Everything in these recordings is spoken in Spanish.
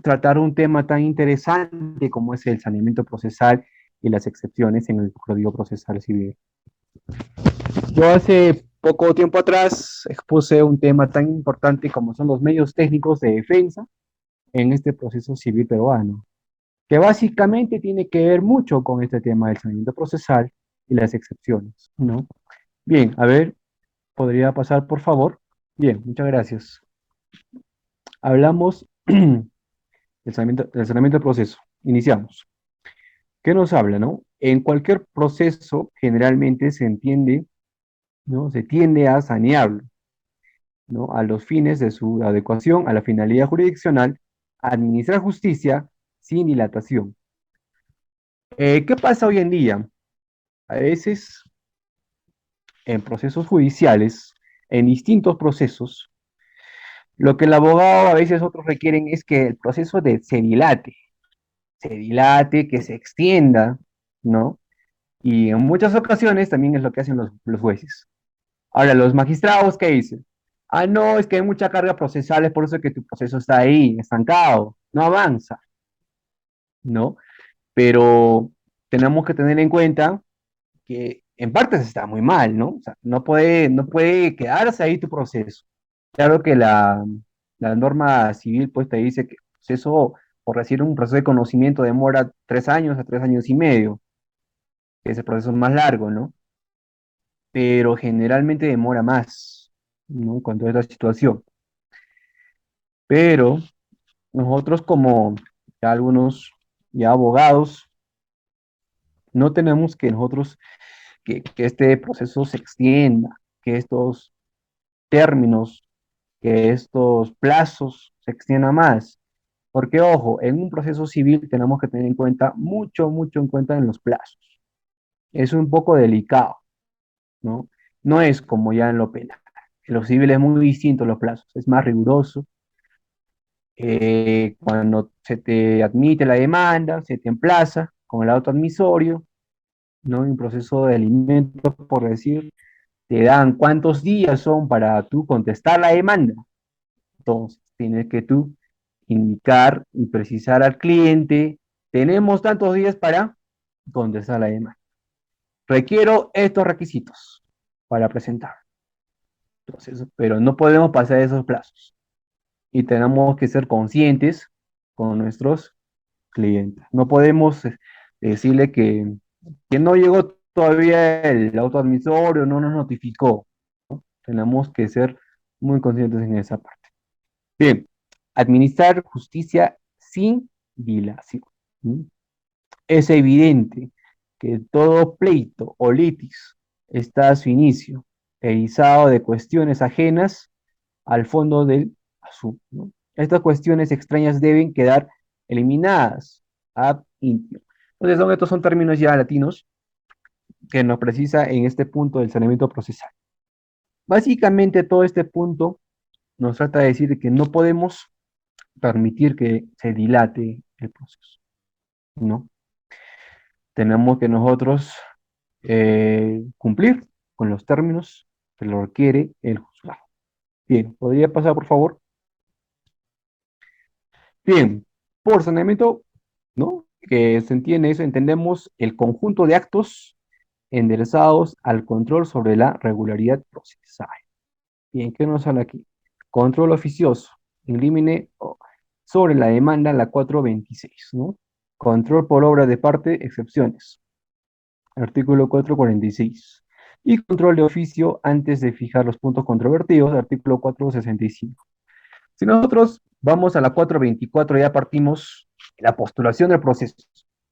tratar un tema tan interesante como es el saneamiento procesal y las excepciones en el Código Procesal Civil. Yo hace poco tiempo atrás expuse un tema tan importante como son los medios técnicos de defensa en este proceso civil peruano, que básicamente tiene que ver mucho con este tema del saneamiento procesal y las excepciones, ¿no? Bien, a ver, ¿podría pasar, por favor? Bien, muchas gracias. Hablamos del saneamiento del proceso. Iniciamos. ¿Qué nos habla, no? En cualquier proceso generalmente se entiende, ¿no? Se tiende a sanearlo, ¿no? A los fines de su adecuación a la finalidad jurisdiccional, administrar justicia sin dilatación. ¿Qué pasa hoy en día? A veces en procesos judiciales, en distintos procesos, lo que el abogado a veces otros requieren es que el proceso se dilate, que se extienda, ¿no? Y en muchas ocasiones también es lo que hacen los jueces. Ahora, los magistrados, ¿qué dicen? Ah, no, es que hay mucha carga procesal, es por eso que tu proceso está ahí, estancado, no avanza, ¿no? Pero tenemos que tener en cuenta que en partes está muy mal, ¿no? O sea, no puede quedarse ahí tu proceso. Claro que la norma civil pues te dice que el proceso, por decir un proceso de conocimiento, demora 3 años a 3 años y medio, que es el proceso más largo, ¿no? Pero generalmente demora más, ¿no? Cuando es la situación. Pero nosotros como ya algunos ya abogados, no tenemos que nosotros que este proceso se extienda, que estos términos, que estos plazos se extiendan más. Porque, ojo, en un proceso civil tenemos que tener en cuenta mucho, mucho en cuenta en los plazos. Es un poco delicado, ¿no? No es como ya en lo penal. En lo civil es muy distinto los plazos, es más riguroso. Cuando se te admite la demanda, se te emplaza con el auto admisorio, ¿no? En un proceso de alimentos, por decir, te dan cuántos días son para tú contestar la demanda. Entonces, tienes que tú indicar y precisar al cliente, tenemos tantos días para contestar la demanda. Requiero estos requisitos para presentar. Entonces, pero no podemos pasar esos plazos y tenemos que ser conscientes con nuestros clientes. No podemos decirle que no llegó todavía el autoadmisorio, no nos notificó. Tenemos que ser muy conscientes en esa parte. Bien, administrar justicia sin dilación. ¿Mm? Es evidente que todo pleito o litis está a su inicio, erizado de cuestiones ajenas al fondo del asunto, ¿no? Estas cuestiones extrañas deben quedar eliminadas ab initio. Entonces, estos son términos ya latinos que nos precisa en este punto del saneamiento procesal. Básicamente, todo este punto nos trata de decir que no podemos permitir que se dilate el proceso, ¿no? Tenemos que nosotros cumplir con los términos que lo requiere el juzgado. Bien, ¿podría pasar, por favor? Bien, por saneamiento, ¿no? Que se entiende eso, entendemos el conjunto de actos enderezados al control sobre la regularidad procesal. Bien, ¿qué nos habla aquí? Control oficioso, in limine sobre la demanda, la 426, ¿no? Control por obra de parte, excepciones, artículo 446. Y control de oficio antes de fijar los puntos controvertidos, artículo 465. Si nosotros vamos a la 424, ya partimos de la postulación del proceso,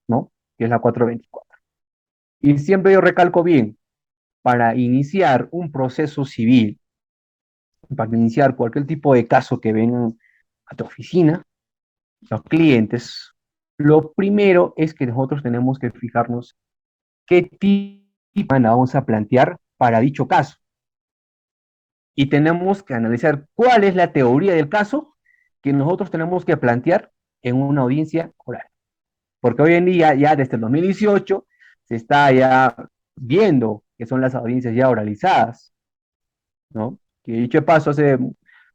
¿no? Que es la 424. Y siempre yo recalco bien, para iniciar un proceso civil, para iniciar cualquier tipo de caso que vengan a tu oficina, los clientes, lo primero es que nosotros tenemos que fijarnos qué tipo de demanda vamos a plantear para dicho caso. Y tenemos que analizar cuál es la teoría del caso que nosotros tenemos que plantear en una audiencia oral. Porque hoy en día, ya desde el 2018, se está ya viendo que son las audiencias ya oralizadas, ¿no? Que dicho de paso, hace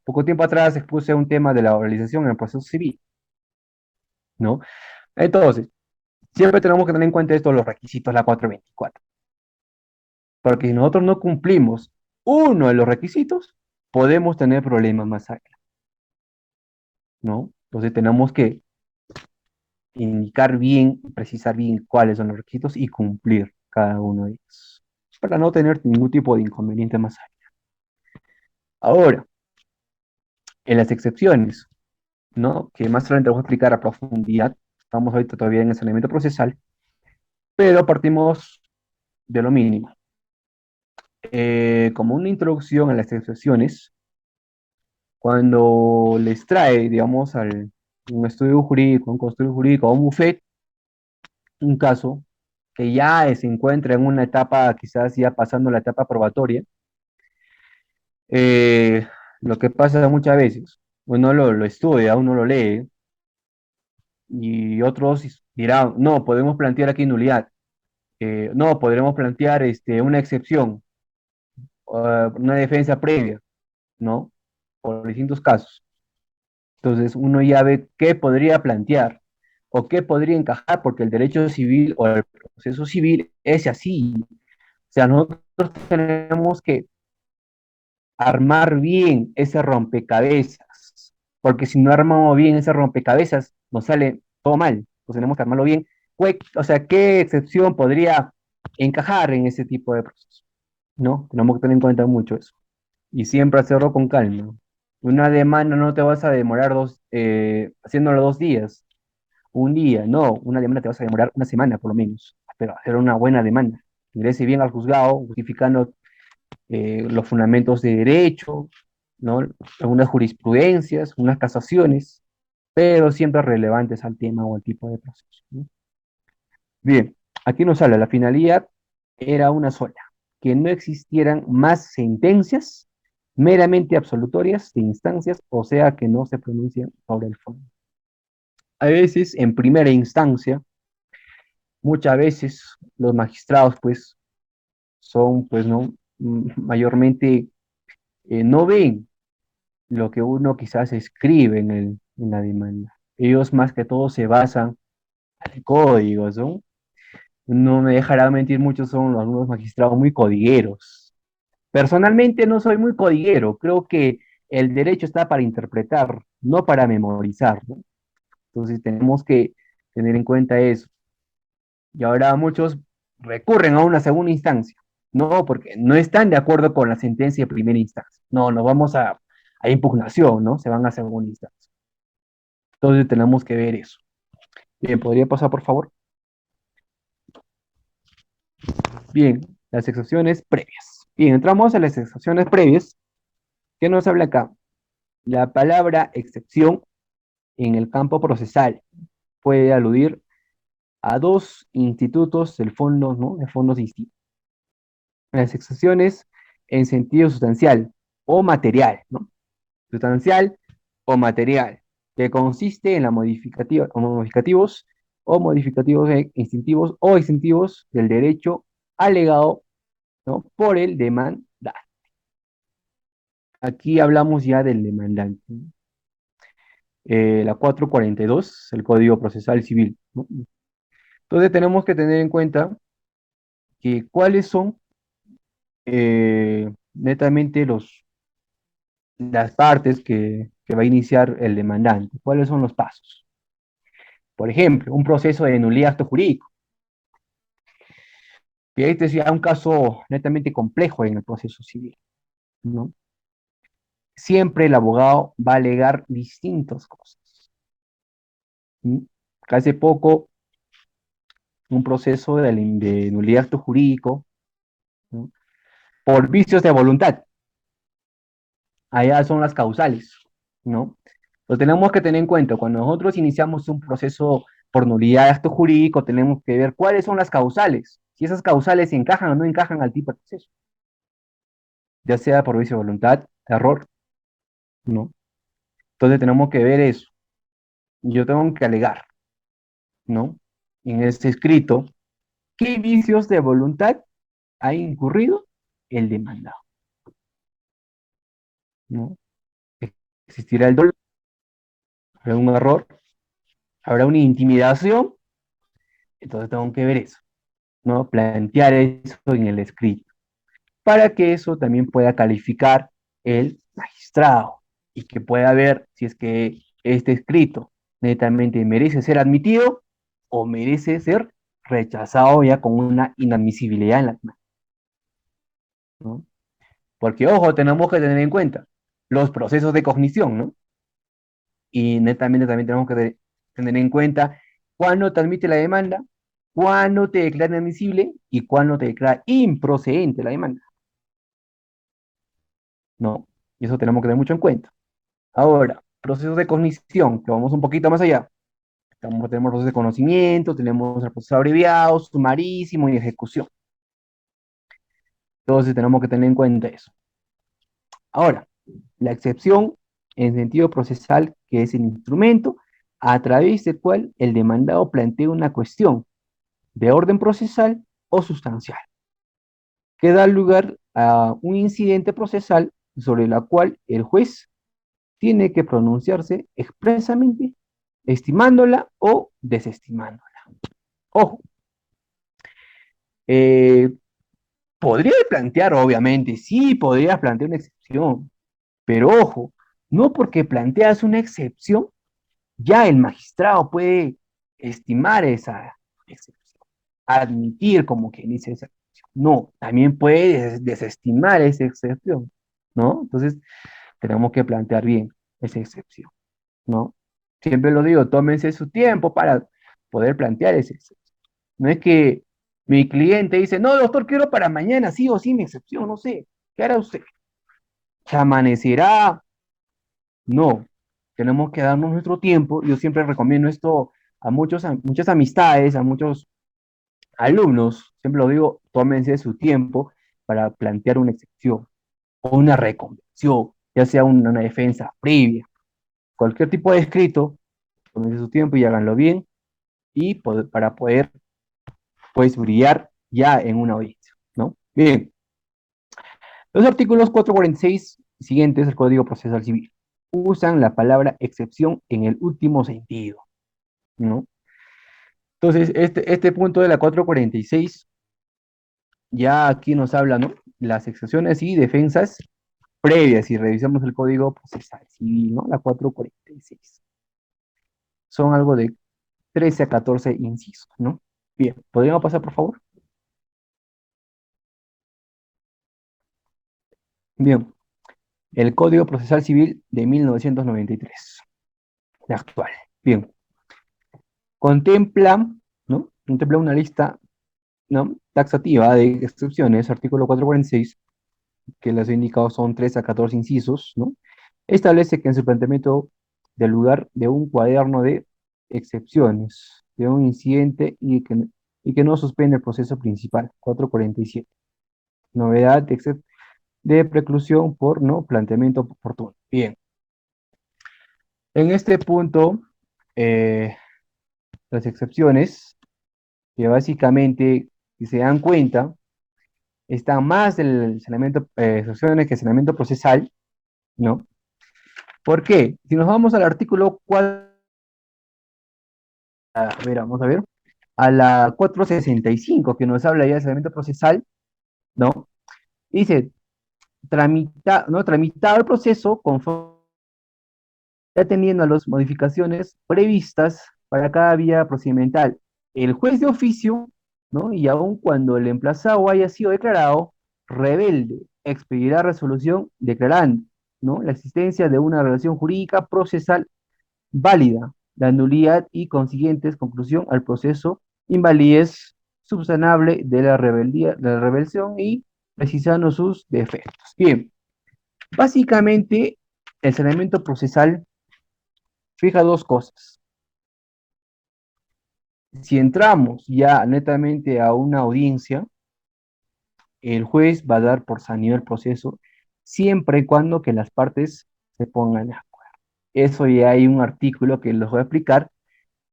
poco tiempo atrás expuse un tema de la oralización en el proceso civil. ¿no? Entonces, siempre tenemos que tener en cuenta esto, los requisitos de la 424, porque si nosotros no cumplimos uno de los requisitos, podemos tener problemas más allá, ¿no? Entonces tenemos que indicar bien, precisar bien cuáles son los requisitos y cumplir cada uno de ellos, para no tener ningún tipo de inconveniente más allá. Ahora, en las excepciones, ¿no? Que más adelante voy a explicar a profundidad, estamos ahorita todavía en el saneamiento procesal, pero partimos de lo mínimo. Como una introducción a las excepciones, cuando les trae, digamos, al un estudio jurídico, un consultorio jurídico o un bufet, un caso que ya se encuentra en una etapa, quizás ya pasando la etapa probatoria, eh, lo que pasa muchas veces, uno lo estudia, uno lo lee, y otros dirán, no, podemos plantear aquí nulidad, no, podremos plantear una excepción, una defensa previa, ¿no? Por distintos casos. Entonces uno ya ve qué podría plantear o qué podría encajar, porque el derecho civil o el proceso civil es así. O sea, nosotros tenemos que armar bien ese rompecabezas, porque si no armamos bien ese rompecabezas, nos sale todo mal. Pues tenemos que armarlo bien. O sea, ¿qué excepción podría encajar en ese tipo de proceso? ¿No? Tenemos que tener en cuenta mucho eso. Y siempre hacerlo con calma. Una demanda no te vas a demorar haciéndolo 2 días, un día, no, una demanda te vas a demorar una semana por lo menos, pero hacer una buena demanda. Ingrese bien al juzgado, justificando los fundamentos de derecho, ¿no? Algunas jurisprudencias, unas casaciones, pero siempre relevantes al tema o al tipo de proceso, ¿no? Bien, aquí nos habla, la finalidad era una sola, que no existieran más sentencias meramente absolutorias de instancias, o sea, que no se pronuncien sobre el fondo. A veces, en primera instancia, muchas veces los magistrados, pues, son, pues, no, mayormente no ven lo que uno quizás escribe en la demanda. Ellos más que todo se basan en códigos, ¿no? No me dejará mentir, muchos son algunos magistrados muy codigueros. Personalmente no soy muy codiguero, creo que el derecho está para interpretar, no para memorizar, ¿no? Entonces tenemos que tener en cuenta eso. Y ahora muchos recurren a una segunda instancia, no, porque no están de acuerdo con la sentencia de primera instancia. No, nos vamos a impugnación, ¿no? Se van a segunda instancia. Entonces tenemos que ver eso. Bien, ¿podría pasar, por favor? Bien, las excepciones previas. Bien, entramos a las excepciones previas. ¿Qué nos habla acá? La palabra excepción en el campo procesal puede aludir a dos institutos del fondo, ¿no? De fondos distintos. Las excepciones en sentido sustancial o material, ¿no? Sustancial o material, que consiste en la modificativa, o modificativos instintivos o extintivos del derecho alegado, ¿no? Por el demandante. Aquí hablamos ya del demandante, ¿no? La 442, el Código Procesal Civil, ¿no? Entonces tenemos que tener en cuenta que cuáles son netamente las partes que va a iniciar el demandante, cuáles son los pasos. Por ejemplo, un proceso de nulidad acto jurídico. Y este es ya un caso netamente complejo en el proceso civil, ¿no? Siempre el abogado va a alegar distintas cosas, ¿sí? Hace poco, un proceso de nulidad acto jurídico, ¿no? Por vicios de voluntad. Allá son las causales, ¿no? Lo tenemos que tener en cuenta. Cuando nosotros iniciamos un proceso por nulidad de acto jurídico, tenemos que ver cuáles son las causales, si esas causales encajan o no encajan al tipo de proceso, ya sea por vicio de voluntad, error, ¿no? Entonces tenemos que ver eso. Yo tengo que alegar, ¿no? En este escrito, ¿qué vicios de voluntad ha incurrido el demandado? ¿No? ¿Existirá el dolor, algún error? habrá una intimidación, entonces tengo que ver eso, ¿no? Plantear eso en el escrito, para que eso también pueda calificar el magistrado y que pueda ver si es que este escrito netamente merece ser admitido o merece ser rechazado ya con una inadmisibilidad en la mano, ¿no? Porque, ojo, tenemos que tener en cuenta los procesos de cognición, ¿no? Y netamente también tenemos que tener en cuenta cuándo te admite la demanda, cuándo te declara inadmisible y cuándo te declara improcedente la demanda, ¿no? Y eso tenemos que tener mucho en cuenta. Ahora, procesos de cognición, que vamos un poquito más allá. Tenemos procesos de conocimiento, tenemos el proceso abreviado, sumarísimo y ejecución. Entonces tenemos que tener en cuenta eso. Ahora, la excepción en sentido procesal, que es el instrumento a través del cual el demandado plantea una cuestión de orden procesal o sustancial, que da lugar a un incidente procesal sobre la cual el juez tiene que pronunciarse expresamente, estimándola o desestimándola. Ojo, eh, podría plantear, obviamente, sí, podrías plantear una excepción, pero ojo, no porque planteas una excepción, ya el magistrado puede estimar esa excepción, admitir como que dice esa excepción. No, también puede desestimar esa excepción, ¿no? Entonces, tenemos que plantear bien esa excepción, ¿no? Siempre lo digo, tómense su tiempo para poder plantear esa excepción. No es que mi cliente dice, no, doctor, quiero para mañana, sí o sí, mi excepción, no sé. ¿Qué hará usted? ¿Se amanecerá? No. Tenemos que darnos nuestro tiempo. Yo siempre recomiendo esto a muchas amistades, a muchos alumnos. Siempre lo digo, tómense su tiempo para plantear una excepción o una reconvención, ya sea una defensa previa. Cualquier tipo de escrito, tómense su tiempo y háganlo bien y para poder, pues, brillar ya en una audiencia, ¿no? Bien. Los artículos 446 siguientes del Código Procesal Civil usan la palabra excepción en el último sentido, ¿no? Entonces, este punto de la 446 ya aquí nos habla, ¿no? Las excepciones y defensas previas, si revisamos el Código Procesal Civil, ¿no? La 446. Son algo de 13 a 14 incisos, ¿no? Bien, ¿podríamos pasar, por favor? Bien, el Código Procesal Civil de 1993, la actual. Bien, contempla, ¿no? Contempla una lista, ¿no? Taxativa de excepciones, artículo 446, que les he indicado son 3 a 14 incisos, ¿no? Establece que en su planteamiento del lugar de un cuaderno de excepciones, de un incidente y que no suspende el proceso principal, 447. Novedad de preclusión por no planteamiento oportuno. Bien, en este punto, eh, las excepciones, que básicamente, si se dan cuenta, están más del saneamiento, excepciones que saneamiento procesal, ¿no? ¿Por qué? Si nos vamos al artículo 4, a ver, vamos a ver, a la 465, que nos habla ya del saneamiento procesal, ¿no? Dice, ¿no? Tramitado el proceso conforme atendiendo a las modificaciones previstas para cada vía procedimental. El juez de oficio, ¿no? Y aun cuando el emplazado haya sido declarado rebelde, expedirá resolución declarando, ¿no? La existencia de una relación jurídica procesal válida, la nulidad y consiguientes conclusión al proceso, invalidez subsanable de la rebeldía, de la rebelión y precisando sus defectos. Bien, básicamente el saneamiento procesal fija dos cosas. Si entramos ya netamente a una audiencia, el juez va a dar por sanido el proceso siempre y cuando que las partes se pongan de acuerdo. Eso ya hay un artículo que les voy a explicar,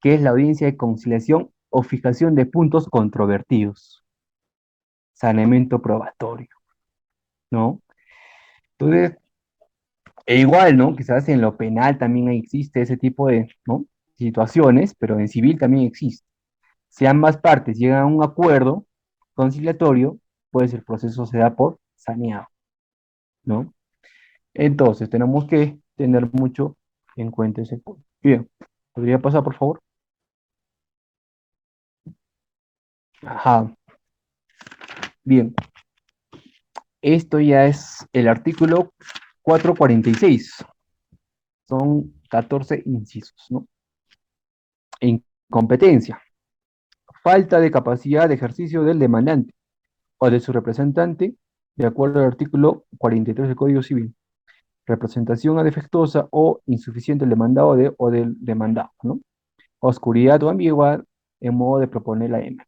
que es la audiencia de conciliación o fijación de puntos controvertidos, saneamiento probatorio, ¿no? Entonces, e igual, ¿no? Quizás en lo penal también existe ese tipo de, ¿no? situaciones, pero en civil también existe. Si ambas partes llegan a un acuerdo conciliatorio, pues el proceso se da por saneado, ¿no? Entonces, tenemos que tener mucho en cuenta ese punto. Bien, ¿podría pasar, por favor? Ajá, bien. Esto ya es el artículo 446. Son 14 incisos, ¿no? Incompetencia. Falta de capacidad de ejercicio del demandante o de su representante, de acuerdo al artículo 43 del Código Civil. Representación defectuosa o insuficiente del demandado o del demandado, ¿no? Oscuridad o ambigüedad en modo de proponer la demanda.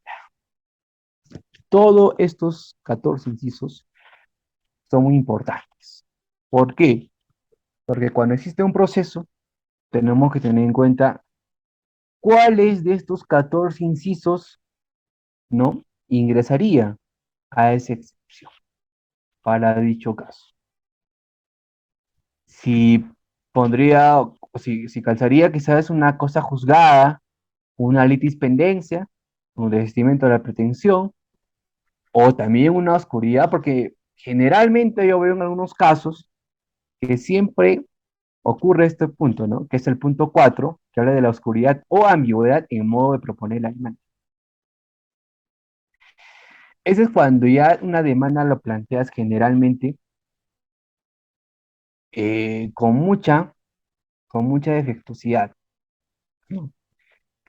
Todos estos 14 incisos son muy importantes. ¿Por qué? Porque cuando existe un proceso, tenemos que tener en cuenta cuáles de estos 14 incisos, ¿no? Ingresaría a esa excepción para dicho caso. Si pondría, si calzaría quizás una cosa juzgada, una litis pendencia, un desistimiento de la pretensión, o también una oscuridad, porque generalmente yo veo en algunos casos que siempre ocurre este punto, ¿no? Que es el punto 4 que habla de la oscuridad o ambigüedad en modo de proponer la demanda. Ese es cuando ya una demanda lo planteas generalmente con mucha defectuosidad, ¿no?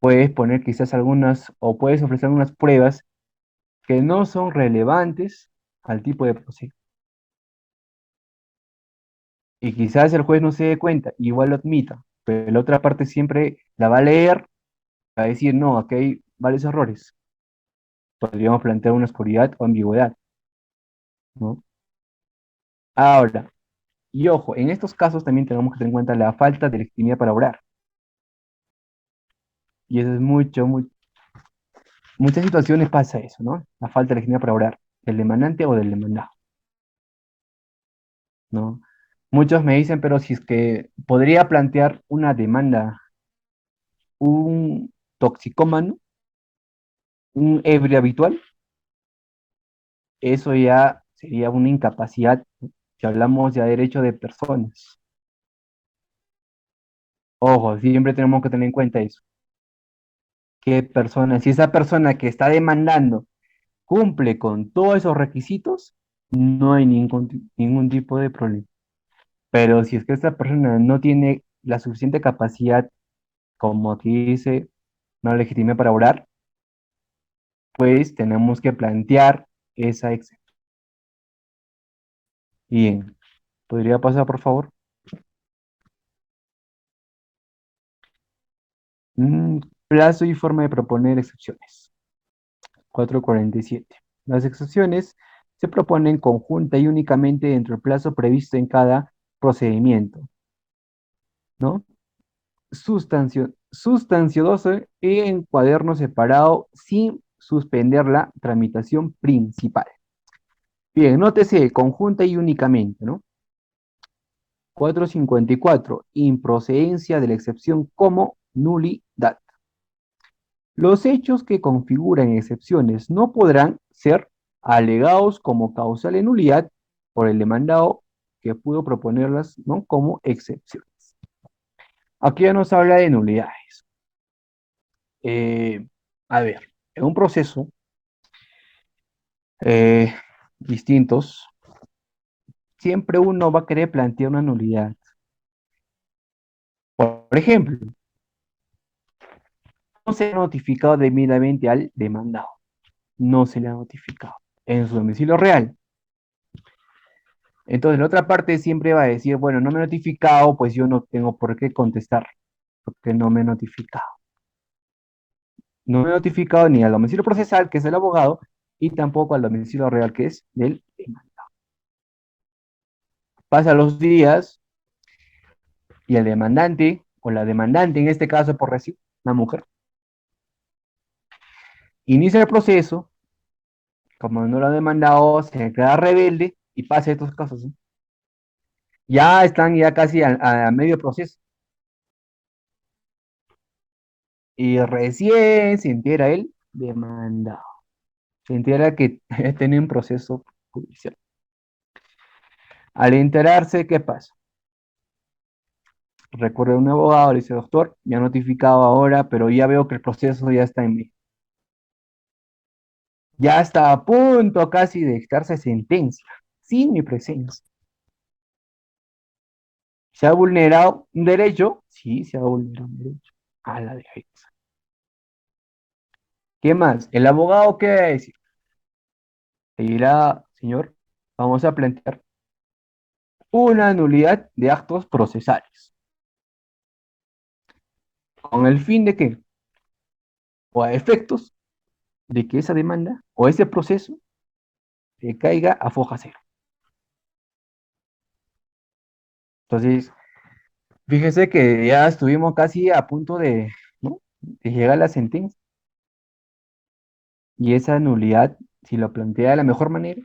Puedes poner quizás algunas, o puedes ofrecer algunas pruebas que no son relevantes al tipo de proceso. Y quizás el juez no se dé cuenta, igual lo admita, pero la otra parte siempre la va a leer, va a decir, no, aquí hay varios errores. Podríamos plantear una oscuridad o ambigüedad, ¿no? Ahora, y ojo, en estos casos también tenemos que tener en cuenta la falta de legitimidad para obrar. Y eso es muchas situaciones pasa eso, ¿no? La falta de legitimidad para obrar, del demandante o del demandado, ¿no? Muchos me dicen, pero si es que podría plantear una demanda, un toxicómano, un ebrio habitual, eso ya sería una incapacidad, si hablamos ya de derecho de personas. Ojo, siempre tenemos que tener en cuenta eso. ¿Qué persona? Si esa persona que está demandando cumple con todos esos requisitos, no hay ningún tipo de problema. Pero si es que esta persona no tiene la suficiente capacidad, como aquí dice, no legitimidad para orar, pues tenemos que plantear esa excepción. Bien, ¿podría pasar, por favor? Mm, Plazo y forma de proponer excepciones. 447. Las excepciones se proponen conjunta y únicamente dentro del plazo previsto en cada procedimiento, ¿no? Sustancio 12 en cuaderno separado sin suspender la tramitación principal. Bien, nótese conjunta y únicamente, ¿no? 454. Improcedencia de la excepción como nulidad. Los hechos que configuran excepciones no podrán ser alegados como causal de nulidad por el demandado que pudo proponerlas, ¿no? Como excepciones. Aquí ya nos habla de nulidades. Eh, a ver, en un proceso eh, distintos, siempre uno va a querer plantear una nulidad. Por ejemplo, no se ha notificado debidamente al demandado. No se le ha notificado en su domicilio real. Entonces, la otra parte siempre va a decir, bueno, no me he notificado, pues yo no tengo por qué contestar, porque no me he notificado. No me he notificado ni al domicilio procesal, que es el abogado, y tampoco al domicilio real, que es del demandado. Pasan los días y el demandante, o la demandante en este caso, por decir, una mujer, inicia el proceso, como no lo ha demandado, se queda rebelde y pasa estos casos, ¿no? Ya están ya casi a medio proceso. Y recién se entera él demandado. Se entera que tiene un proceso judicial. Al enterarse, ¿qué pasa? Recurre a un abogado, le dice, doctor, me ha notificado ahora, pero ya veo que el proceso ya está en mí. Ya está a punto casi de dictarse sentencia, sin mi presencia. ¿Se ha vulnerado un derecho? Sí, se ha vulnerado un derecho a la defensa. ¿Qué más? ¿El abogado qué va a decir? Le dirá, señor, vamos a plantear una nulidad de actos procesales. ¿Con el fin de qué? O a efectos de que esa demanda o ese proceso caiga a foja cero. Entonces, fíjese que ya estuvimos casi a punto de, ¿no? de llegar a la sentencia y esa nulidad, si lo plantea de la mejor manera,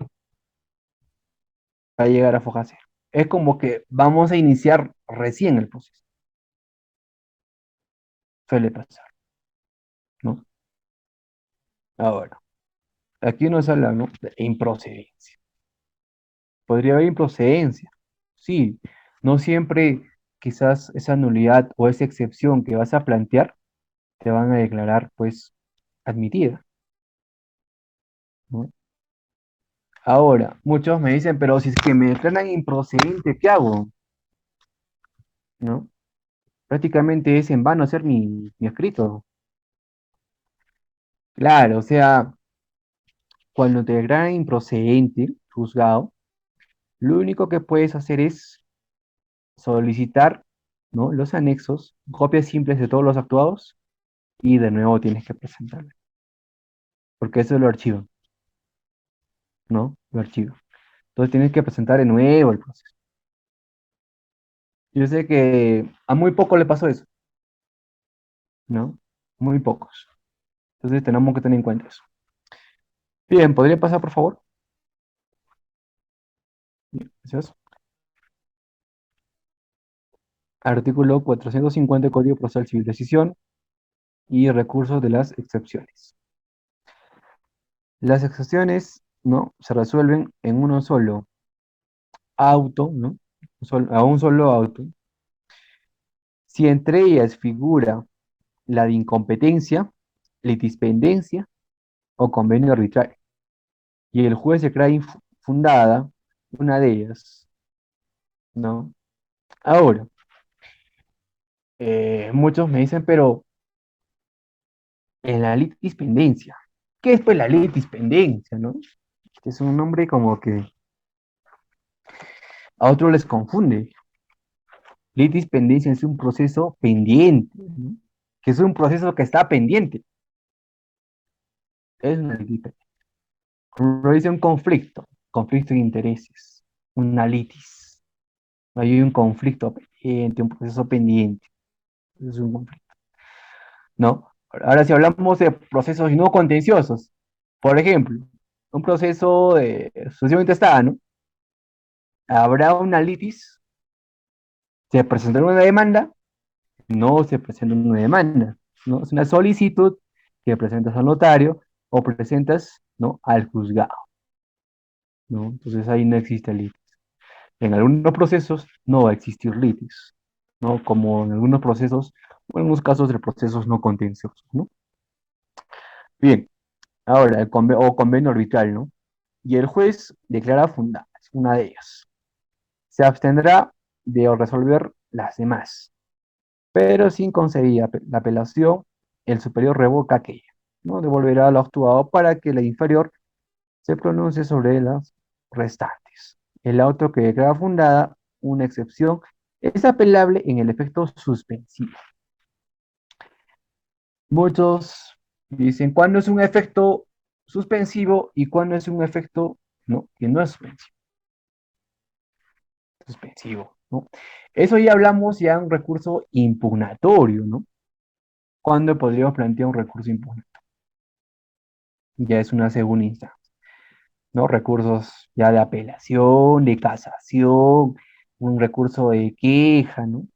va a llegar a foja cero. Es como que vamos a iniciar recién el proceso. Suele pasar, ¿no? Ahora, aquí nos habla, ¿no? De improcedencia. Podría haber improcedencia. Sí, no siempre quizás esa nulidad o esa excepción que vas a plantear te van a declarar, pues, admitida, ¿no? Ahora, muchos me dicen, pero si es que me declaran improcedente, ¿qué hago? ¿No? Prácticamente es en vano hacer mi escrito. Claro, o sea, cuando te declaran improcedente, juzgado, lo único que puedes hacer es solicitar, ¿no? Los anexos, copias simples de todos los actuados, y de nuevo tienes que presentarlo, porque eso lo archivan, ¿no? Lo archivan. Entonces tienes que presentar de nuevo el proceso. Yo sé que a muy poco le pasó eso, ¿no? Muy pocos. Entonces tenemos que tener en cuenta eso. Bien, ¿podría pasar, por favor? Bien, gracias. Artículo 450 del Código Procesal Civil. Decisión y recursos de las excepciones. Las excepciones, ¿no? Se resuelven en uno solo auto, ¿no? A un solo auto. Si entre ellas figura la de incompetencia, litispendencia o convenio arbitral, y el juez se cree infundada una de ellas, ¿no? Ahora, muchos me dicen, pero en la litispendencia, ¿qué es pues la litispendencia, no? Que es un nombre como que a otros les confunde. Litispendencia es un proceso pendiente, ¿no? Que es un proceso que está pendiente. Es una litispendencia. Lo dice un conflicto de intereses, una litis. Hay un conflicto pendiente, un proceso pendiente. Es un conflicto, ¿no? Ahora, si hablamos de procesos no contenciosos, por ejemplo, un proceso de sucesión intestada, ¿no? Habrá una litis, se presentará una demanda, no se presenta una demanda, ¿no? Es una solicitud que presentas al notario o presentas, ¿no? al juzgado, ¿no? Entonces ahí no existe litis. En algunos procesos no va a existir litis, ¿no? Como en algunos procesos, o en algunos casos de procesos no contenciosos, ¿no? Bien, ahora, o convenio arbitral, ¿no? Y el juez declara fundada, es una de ellas. Se abstendrá de resolver las demás, pero sin conceder la apelación, el superior revoca aquella, ¿no? Devolverá lo actuado para que la inferior se pronuncie sobre las restantes. El auto que declara fundada una excepción es apelable en el efecto suspensivo. Muchos dicen cuándo es un efecto suspensivo y cuándo es un efecto, no, que no es suspensivo, ¿no? Eso ya hablamos ya de un recurso impugnatorio, ¿no? ¿Cuándo podríamos plantear un recurso impugnatorio? Ya es una segunda instancia, ¿no? Recursos ya de apelación, de casación, un recurso de queja, ¿no?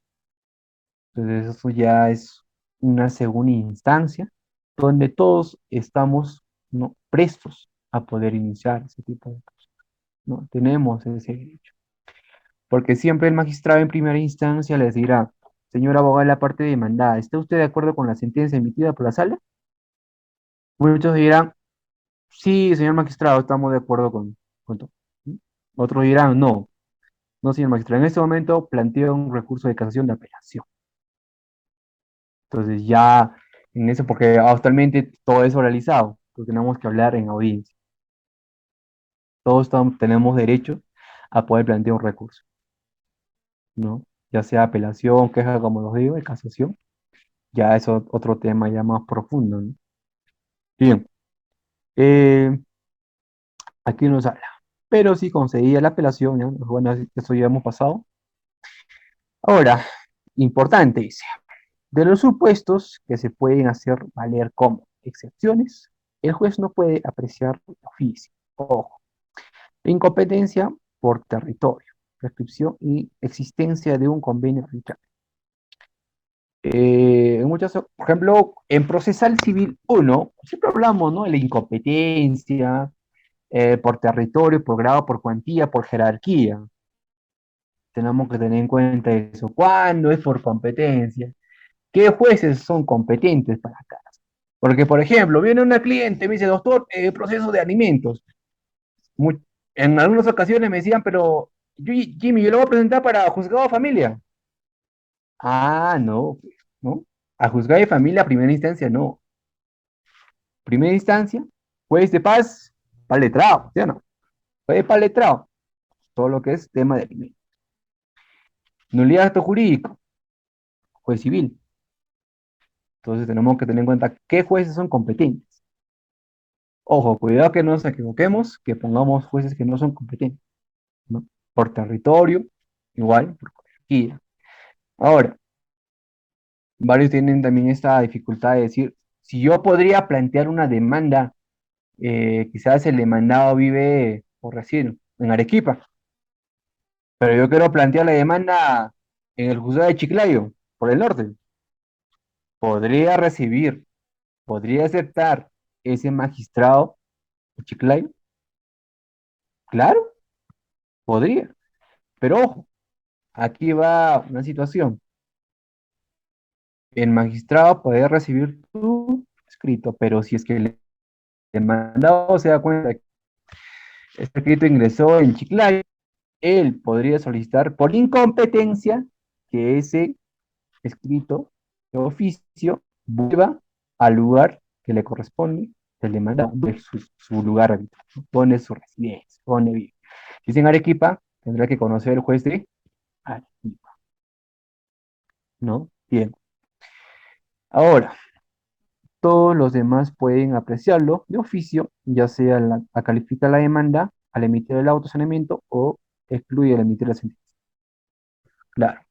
Entonces eso ya es una segunda instancia donde todos estamos, ¿no?, prestos a poder iniciar ese tipo de cosas, ¿no? Tenemos ese derecho. Porque siempre el magistrado en primera instancia les dirá, señor abogado de la parte demandada, ¿está usted de acuerdo con la sentencia emitida por la sala? Muchos dirán, sí, señor magistrado, estamos de acuerdo con todo. Otros dirán, no, no, señor magistrado, en este momento planteo un recurso de casación de apelación. Entonces ya en eso, porque actualmente todo es oralizado, pues tenemos que hablar en audiencia. Todos tenemos derecho a poder plantear un recurso, ¿no? Ya sea apelación, queja, como los digo, de casación, ya es otro tema ya más profundo, ¿no? Bien, eh, aquí nos habla. Pero si concedía la apelación, ¿ya? Bueno, eso ya hemos pasado. Ahora, importante, dice, de los supuestos que se pueden hacer valer como excepciones, el juez no puede apreciar de oficio. Ojo, incompetencia por territorio, prescripción y existencia de un convenio arbitral. En muchas, por ejemplo, en procesal civil uno siempre hablamos, ¿no?, de la incompetencia por territorio, por grado, por cuantía, por jerarquía. Tenemos que tener en cuenta eso. ¿Cuándo es por competencia? ¿Qué jueces son competentes para acá? Porque, por ejemplo, viene una cliente y me dice, doctor, proceso de alimentos. Mu- en algunas ocasiones me decían, pero Jimmy, yo lo voy a presentar para juzgado de familia. Ah, no, pues, ¿no? A juzgado de familia, primera instancia, no. Primera instancia, juez de paz, para letrado, ¿sí o no? Juez para letrado, todo lo que es tema de alimentos. Nulidad de acto jurídico, juez civil. Entonces tenemos que tener en cuenta qué jueces son competentes. Ojo, cuidado que no nos equivoquemos, que pongamos jueces que no son competentes, ¿no? Por territorio, igual, por jerarquía. Ahora, varios tienen también esta dificultad de decir, si yo podría plantear una demanda, quizás el demandado vive, por decir, en Arequipa, pero yo quiero plantear la demanda en el juzgado de Chiclayo, por el norte. ¿Podría recibir, podría aceptar ese magistrado de Chiclayo? Claro, podría. Pero ojo, aquí va una situación. El magistrado puede recibir tu escrito, pero si es que el demandado se da cuenta que este escrito ingresó en Chiclayo, él podría solicitar por incompetencia que ese escrito de oficio vuelva al lugar que le corresponde del demandado, de su lugar habitual, ¿no? Pone su residencia, pone bien. Si es en Arequipa, tendrá que conocer el juez de Arequipa, ¿no? Bien. Ahora, todos los demás pueden apreciarlo de oficio, ya sea a calificar la demanda, al emitir el autosaneamiento o excluye al emitir la sentencia. Claro.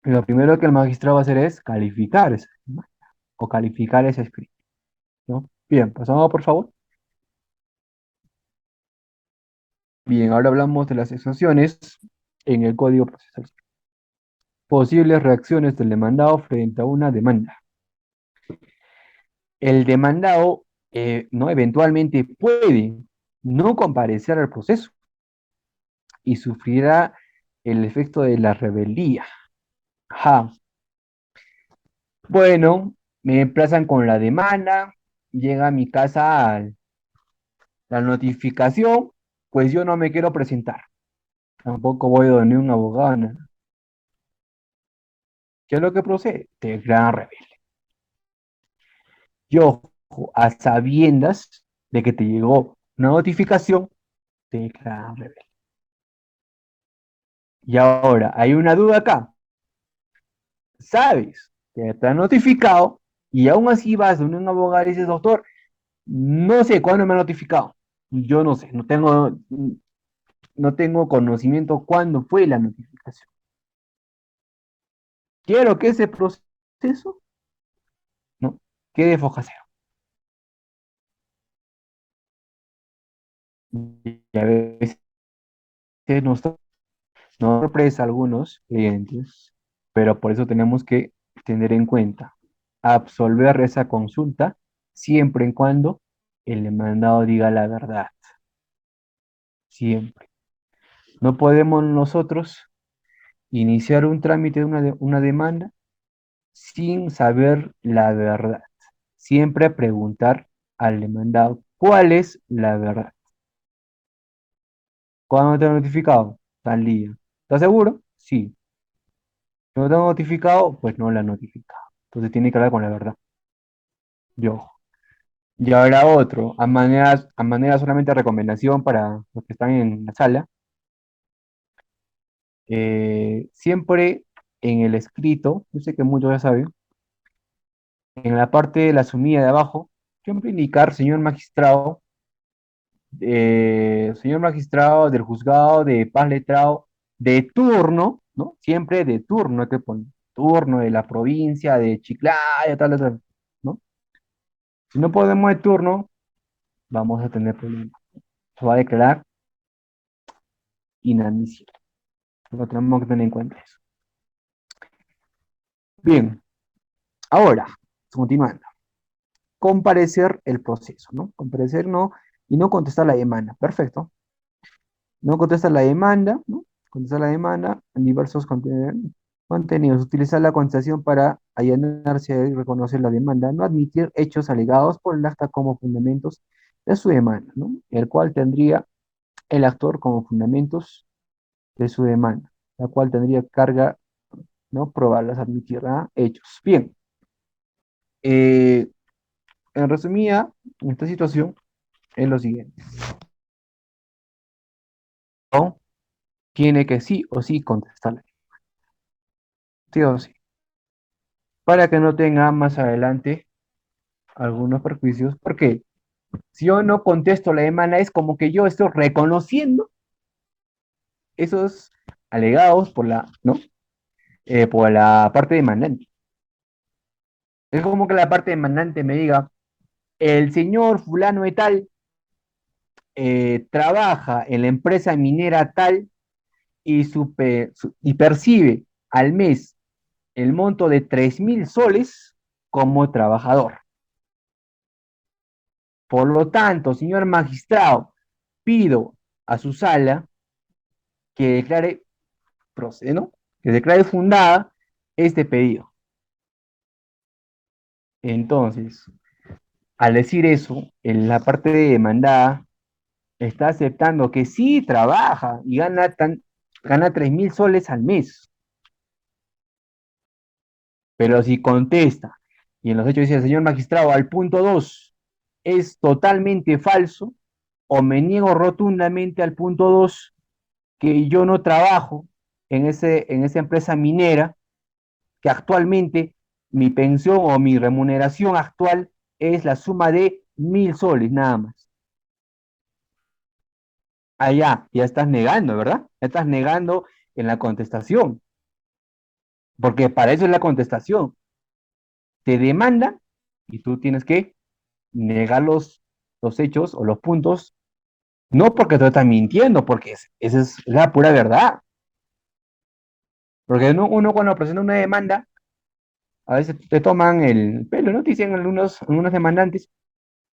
Lo primero que el magistrado va a hacer es calificar esa demanda o calificar ese escrito, ¿no? Bien, pasamos por favor. Bien, ahora hablamos de las excepciones en el Código Procesal. Posibles reacciones del demandado frente a una demanda. El demandado, ¿no?, eventualmente puede no comparecer al proceso y sufrirá el efecto de la rebeldía. Ajá. Bueno, me emplazan con la demanda, llega a mi casa la notificación, pues yo no me quiero presentar. Tampoco voy donde un abogado, nada. ¿Qué es lo que procede? Te declaran rebelde. Yo, a sabiendas de que te llegó una notificación, te declaran rebelde. Y ahora, hay una duda acá. Sabes que te han notificado y aún así vas donde un abogado y dices, doctor, no sé cuándo me ha notificado. Yo no sé, no tengo conocimiento cuándo fue la notificación. Quiero que ese proceso, ¿no?, quede foja cero. Y a veces nos sorpresa a algunos clientes pero por eso tenemos que tener en cuenta absolver esa consulta siempre y cuando el demandado diga la verdad, siempre. No podemos nosotros iniciar un trámite de una demanda sin saber la verdad. Siempre preguntar al demandado cuál es la verdad. ¿Cuándo te han notificado? Tal día. ¿Estás seguro? Sí. ¿No te han notificado? Pues no la han notificado. Entonces tiene que hablar con la verdad. Yo. Y ahora otro, a manera solamente de recomendación para los que están en la sala, siempre en el escrito, yo sé que muchos ya saben, en la parte de la sumida de abajo, siempre indicar señor magistrado del juzgado de paz letrado de turno, ¿no? Siempre de turno, hay que poner turno de la provincia de Chiclayo, tal, tal, ¿no? Si no podemos de turno, vamos a tener problemas. Se va a declarar inadmisible. Lo tenemos que tener en cuenta eso. Bien, ahora, continuando. Comparecer el proceso, ¿no? Comparecer no, y no contestar la demanda. Perfecto. No contestar la demanda, ¿no? Contestar la demanda en diversos contenidos. Utilizar la contestación para allanarse y reconocer la demanda. No admitir hechos alegados por el acta como fundamentos de su demanda, ¿no? El cual tendría el actor como fundamentos de su demanda, la cual tendría carga, ¿no? Probarlas, admitirá hechos. Bien, eh, en resumida, en esta situación es lo siguiente. ¿No? Tiene que sí o sí contestarle. Sí o sí. Para que no tenga más adelante algunos perjuicios. Porque si yo no contesto la demanda, es como que yo estoy reconociendo esos alegados por ¿no? Por la parte demandante. Es como que la parte demandante me diga, el señor fulano de tal trabaja en la empresa minera tal y percibe al mes el monto de 3.000 soles como trabajador. Por lo tanto, señor magistrado, pido a su sala que declare, ¿no? Que declare fundada este pedido. Entonces, al decir eso, en la parte de demandada está aceptando que sí trabaja y gana 3.000 soles al mes. Pero si contesta y en los hechos dice, señor magistrado, al punto 2 es totalmente falso, o me niego rotundamente al punto 2 que yo no trabajo en esa empresa minera, que actualmente mi pensión o mi remuneración actual es la suma de 1.000 soles, nada más. Allá, ya estás negando, ¿verdad? Ya estás negando en la contestación, porque para eso es la contestación. Te demandan y tú tienes que negar los hechos o los puntos, no porque tú estás mintiendo, porque esa es la pura verdad. Porque uno cuando presenta una demanda, a veces te toman el pelo, ¿no? Te dicen algunos demandantes,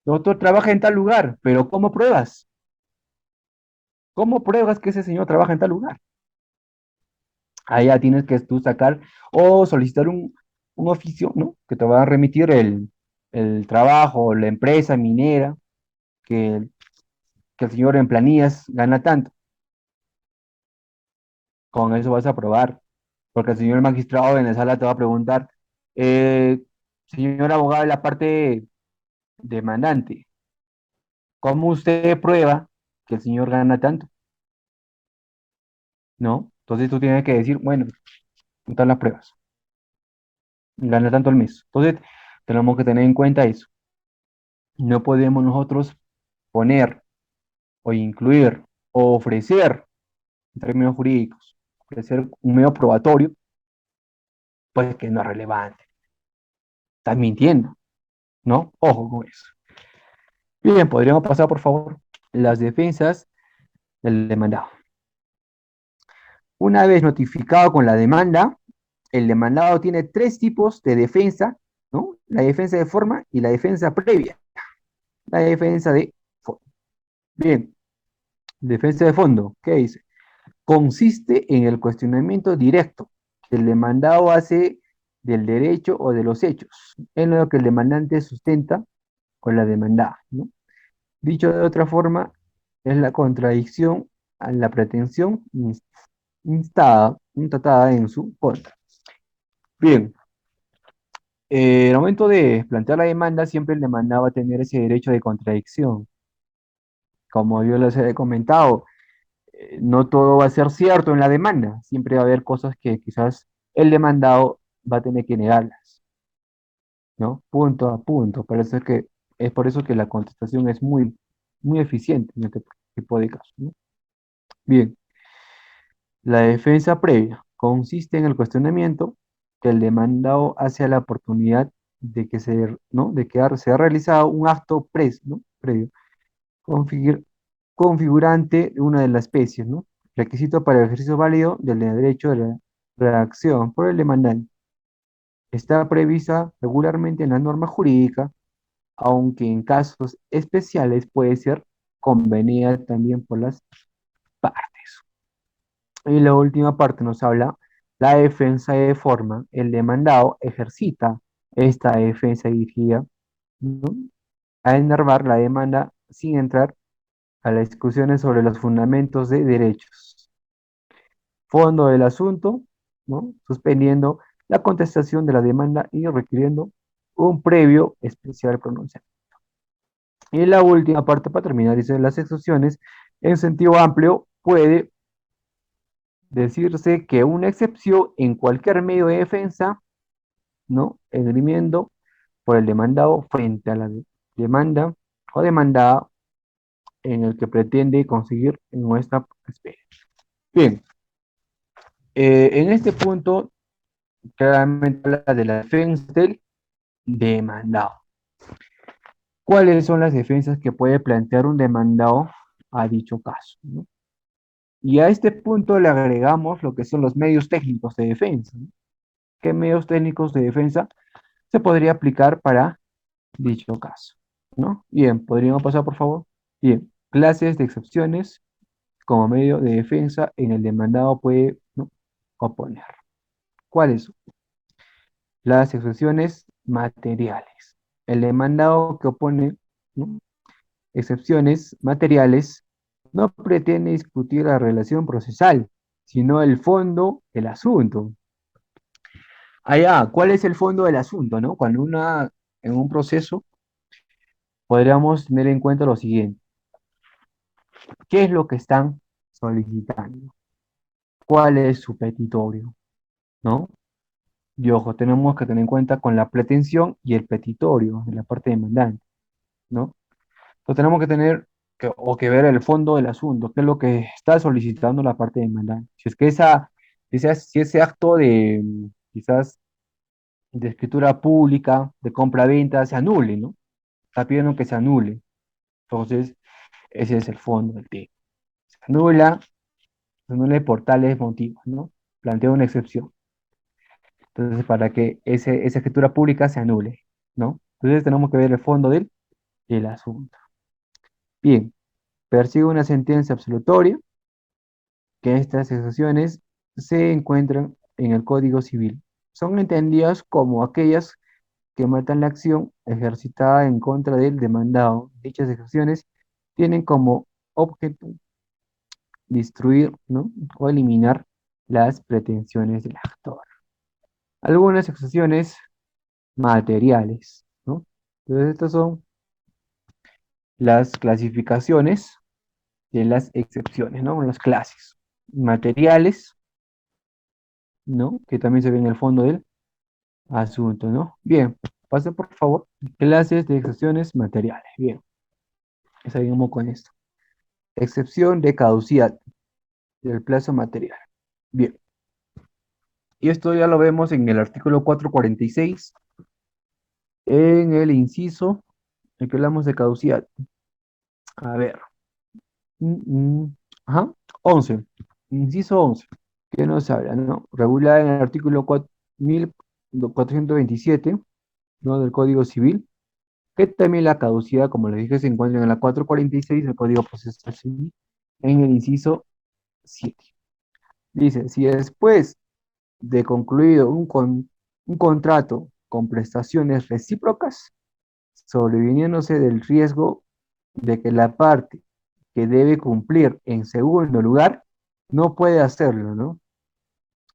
doctor trabaja en tal lugar, pero ¿cómo pruebas? ¿Cómo pruebas que ese señor trabaja en tal lugar? Allá tienes que tú sacar o solicitar un oficio, ¿no? Que te va a remitir el trabajo, la empresa minera, que, que el señor en planillas gana tanto. Con eso vas a probar, porque el señor magistrado en la sala te va a preguntar, eh, señor abogado de la parte demandante, ¿cómo usted prueba que el señor gana tanto? ¿No? Entonces tú tienes que decir, bueno, están las pruebas, gana tanto al mes. Entonces tenemos que tener en cuenta eso. No podemos nosotros poner o incluir o ofrecer, en términos jurídicos, ofrecer un medio probatorio, pues que no es relevante. Estás mintiendo, ¿no? Ojo con eso. Bien, podríamos pasar, por favor, las defensas del demandado. Una vez notificado con la demanda, el demandado tiene tres tipos de defensa, ¿no? La defensa de forma y la defensa previa. La defensa de fondo. Bien, defensa de fondo, ¿qué dice? Consiste en el cuestionamiento directo que el demandado hace del derecho o de los hechos, en lo que el demandante sustenta con la demandada, ¿no? Dicho de otra forma, es la contradicción a la pretensión tratada en su contra. Bien, al momento de plantear la demanda, siempre el demandado va a tener ese derecho de contradicción. Como yo les he comentado, no todo va a ser cierto en la demanda, siempre va a haber cosas que quizás el demandado va a tener que negarlas, ¿no? Punto a punto. Es por eso que la contestación es muy eficiente en este tipo de casos, ¿no? Bien, la defensa previa consiste en el cuestionamiento que el demandado hace a la oportunidad de que ¿no? de que se ha realizado un acto ¿no? previo, configur- configurante de una de las especies, ¿no? Requisito para el ejercicio válido del derecho de la reacción por el demandante. Está prevista regularmente en la norma jurídica, aunque en casos especiales puede ser convenida también por las partes. Y la última parte nos habla la defensa de forma. El demandado ejercita esta defensa dirigida, ¿no? a enervar la demanda sin entrar a las discusiones sobre los fundamentos de derechos. Fondo del asunto, ¿no? Suspendiendo la contestación de la demanda y requiriendo un previo especial pronunciamiento. Y la última parte, para terminar, dice las excepciones, en sentido amplio, puede decirse que una excepción en cualquier medio de defensa, ¿no? Esgrimiendo por el demandado frente a la demanda o demandada en el que pretende conseguir nuestra especie. Bien, en este punto claramente habla de la defensa del demandado. ¿Cuáles son las defensas que puede plantear un demandado a dicho caso? ¿No? Y a este punto le agregamos lo que son los medios técnicos de defensa, ¿no? ¿Qué medios técnicos de defensa se podría aplicar para dicho caso? ¿No? Bien, ¿podríamos pasar, por favor? Bien, clases de excepciones como medio de defensa en el demandado puede, ¿no? oponer. ¿Cuáles son? Las excepciones materiales. El demandado que opone, ¿no? excepciones materiales no pretende discutir la relación procesal, sino el fondo del asunto. Allá, ¿cuál es el fondo del asunto, no? En un proceso podríamos tener en cuenta lo siguiente: ¿qué es lo que están solicitando? ¿Cuál es su petitorio? ¿No? Y ojo, tenemos que tener en cuenta con la pretensión y el petitorio de la parte demandante, ¿no? Entonces tenemos que que ver el fondo del asunto, qué es lo que está solicitando la parte demandante. Si es que si ese acto de quizás de escritura pública, de compra-venta, se anule, ¿no? Está pidiendo que se anule. Entonces, ese es el fondo del tema. Se se anula por tales motivos, ¿no? Plantea una excepción. Entonces, para que esa escritura pública se anule, ¿no? Entonces, tenemos que ver el fondo del asunto. Bien, persigue una sentencia absolutoria, que estas excepciones se encuentran en el Código Civil. Son entendidas como aquellas que matan la acción ejercitada en contra del demandado. Dichas excepciones tienen como objeto destruir, ¿no? o eliminar las pretensiones del actor. Algunas excepciones materiales, ¿no? Entonces, estas son las clasificaciones de las excepciones, ¿no? Las clases materiales, ¿no? Que también se ve en el fondo del asunto, ¿no? Bien, pase por favor. Clases de excepciones materiales. Bien, seguimos con esto. Excepción de caducidad del plazo material. Bien, y esto ya lo vemos en el artículo 446, en el inciso en que hablamos de caducidad. A ver. Ajá. 11. Inciso 11. ¿Qué nos habla? ¿No? Regular en el artículo 1427, ¿no? Del Código Civil, que también la caducidad, como les dije, se encuentra en la 446 del Código Procesal Civil, en el inciso 7. Dice, si después de concluido un contrato con prestaciones recíprocas, sobreviniéndose del riesgo de que la parte que debe cumplir en segundo lugar no puede hacerlo, ¿no?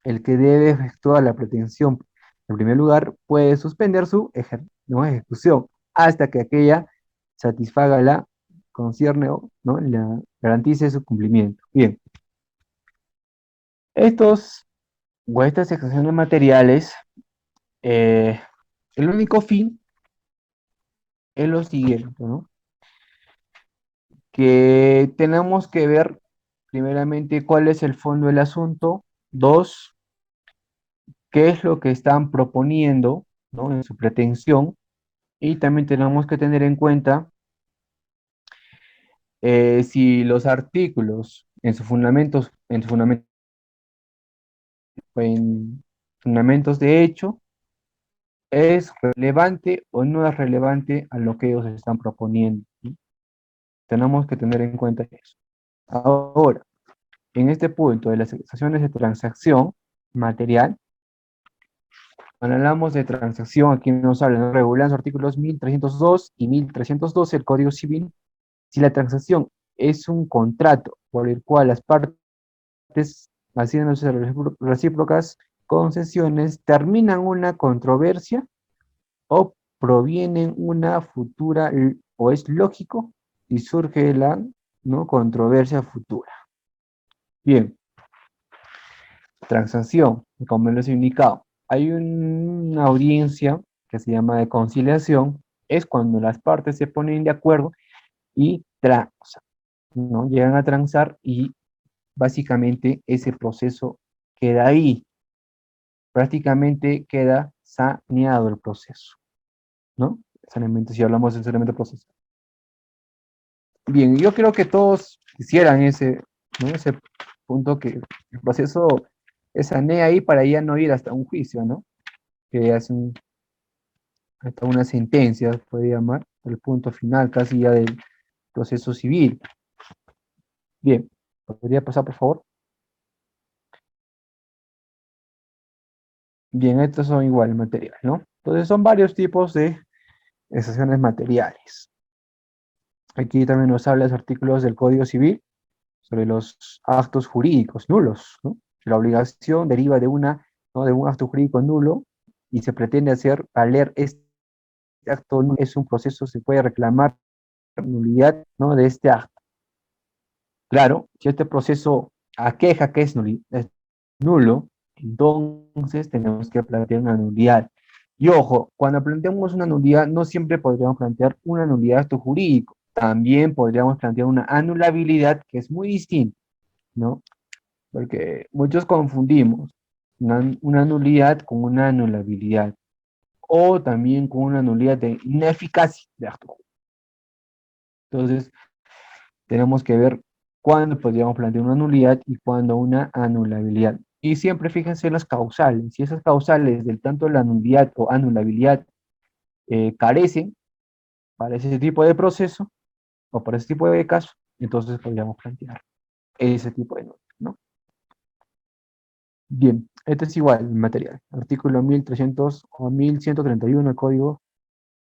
El que debe efectuar la pretensión en primer lugar puede suspender su ¿no? ejecución hasta que aquella satisfaga la concierne o ¿no? la, garantice su cumplimiento. Bien, estos o estas excepciones materiales, eh, el único fin es lo siguiente, ¿no? Que tenemos que ver primeramente cuál es el fondo del asunto, dos, qué es lo que están proponiendo, ¿no? En su pretensión, y también tenemos que tener en cuenta si los artículos en fundamentos de hecho es relevante o no es relevante a lo que ellos están proponiendo, ¿sí? Tenemos que tener en cuenta eso. Ahora, en este punto de las acciones de transacción material, cuando hablamos de transacción, aquí nos hablan, nos regulan los artículos 1302 y 1312 del Código Civil. Si la transacción es un contrato por el cual las partes, haciéndose recíprocas concesiones, terminan una controversia o provienen una futura, o es lógico y surge la ¿no? controversia futura. Bien, transacción, como les he indicado, hay una audiencia que se llama de conciliación, es cuando las partes se ponen de acuerdo y transan, ¿no? Llegan a transar y básicamente ese proceso queda ahí, prácticamente queda saneado el proceso, ¿no? Saneamiento, si hablamos de saneamiento procesal. Bien, yo creo que todos quisieran ese, ¿no? Ese punto que el proceso sanea ahí para ya no ir hasta un juicio, ¿no? Que es hasta una sentencia, puede llamar, el punto final casi ya del proceso civil. Bien, ¿podría pasar por favor? Bien, estos son igual materiales, ¿no? Entonces son varios tipos de excepciones materiales. Aquí también nos habla los artículos del Código Civil sobre los actos jurídicos nulos, ¿no? La obligación deriva de ¿no? de un acto jurídico nulo y se pretende hacer valer este acto, es un proceso, se puede reclamar nulidad, ¿no? de este acto. Claro, si este proceso aqueja que es nulo, entonces tenemos que plantear una nulidad. Y ojo, cuando planteamos una nulidad, no siempre podríamos plantear una nulidad de acto jurídico. También podríamos plantear una anulabilidad, que es muy distinta, ¿no? Porque muchos confundimos una nulidad con una anulabilidad, o también con una nulidad de ineficacia de acto jurídico. Entonces, tenemos que ver cuándo podríamos plantear una nulidad y cuándo una anulabilidad. Y siempre fíjense en las causales. Si esas causales del tanto la nulidad o anulabilidad carecen para ese tipo de proceso o para ese tipo de caso, entonces podríamos plantear ese tipo de nulidad, ¿no? Bien, este es igual el material. Artículo 1300 o 1131 del Código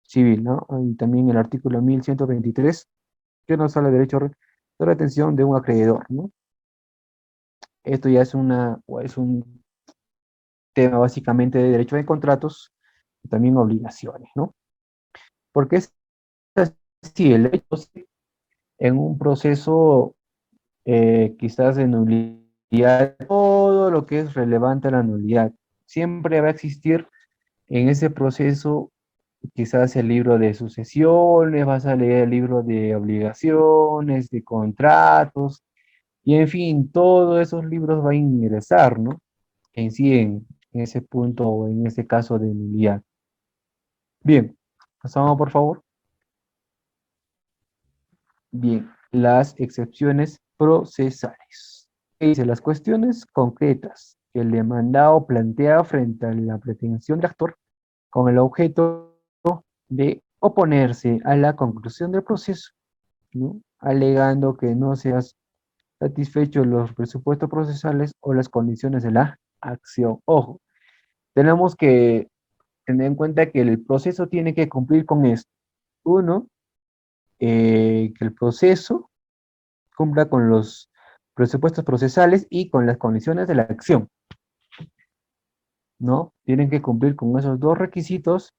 Civil, ¿no? Y también el artículo 1123 que nos habla de derecho de retención de un acreedor, ¿no? Esto ya es es un tema básicamente de derecho de contratos y también obligaciones, ¿no? Porque es así, el hecho en un proceso quizás de nulidad, todo lo que es relevante a la nulidad, siempre va a existir en ese proceso quizás el libro de sucesiones, vas a leer el libro de obligaciones, de contratos, y en fin, todos esos libros van a ingresar, ¿no? En sí, en ese punto o en ese caso de nulidad. Bien, pasamos por favor. Bien, las excepciones procesales. ¿Qué dice? Las cuestiones concretas que el demandado plantea frente a la pretensión del actor con el objeto de oponerse a la conclusión del proceso, ¿no? Alegando que no sean satisfechos los presupuestos procesales o las condiciones de la acción. Ojo, tenemos que tener en cuenta que el proceso tiene que cumplir con esto. Uno, que el proceso cumpla con los presupuestos procesales y con las condiciones de la acción, ¿no? Tienen que cumplir con esos dos requisitos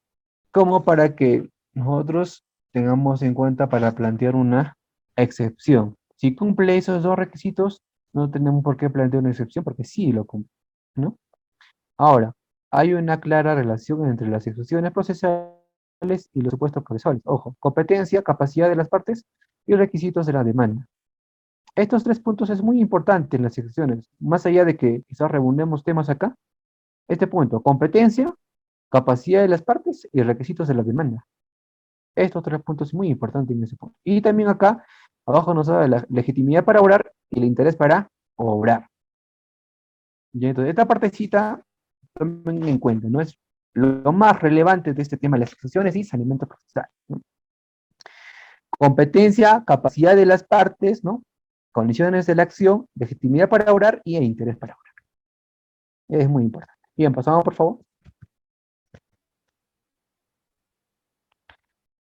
como para que nosotros tengamos en cuenta para plantear una excepción. Si cumple esos dos requisitos, no tenemos por qué plantear una excepción porque sí lo cumple, ¿no? Ahora, hay una clara relación entre las excepciones procesales y los supuestos procesales. Ojo, competencia, capacidad de las partes y requisitos de la demanda. Estos tres puntos es muy importante en las excepciones, más allá de que quizás reunamos temas acá. Este punto, competencia, capacidad de las partes y requisitos de la demanda. Estos tres puntos es muy importante en ese punto. Y también acá, abajo nos da la legitimidad para obrar y el interés para obrar. Y entonces, esta partecita, tomen en cuenta, ¿no? Es lo más relevante de este tema de las excepciones y saneamiento procesal, ¿no? Competencia, capacidad de las partes, ¿no? Condiciones de la acción, legitimidad para obrar y el interés para obrar. Es muy importante. Bien, pasamos por favor.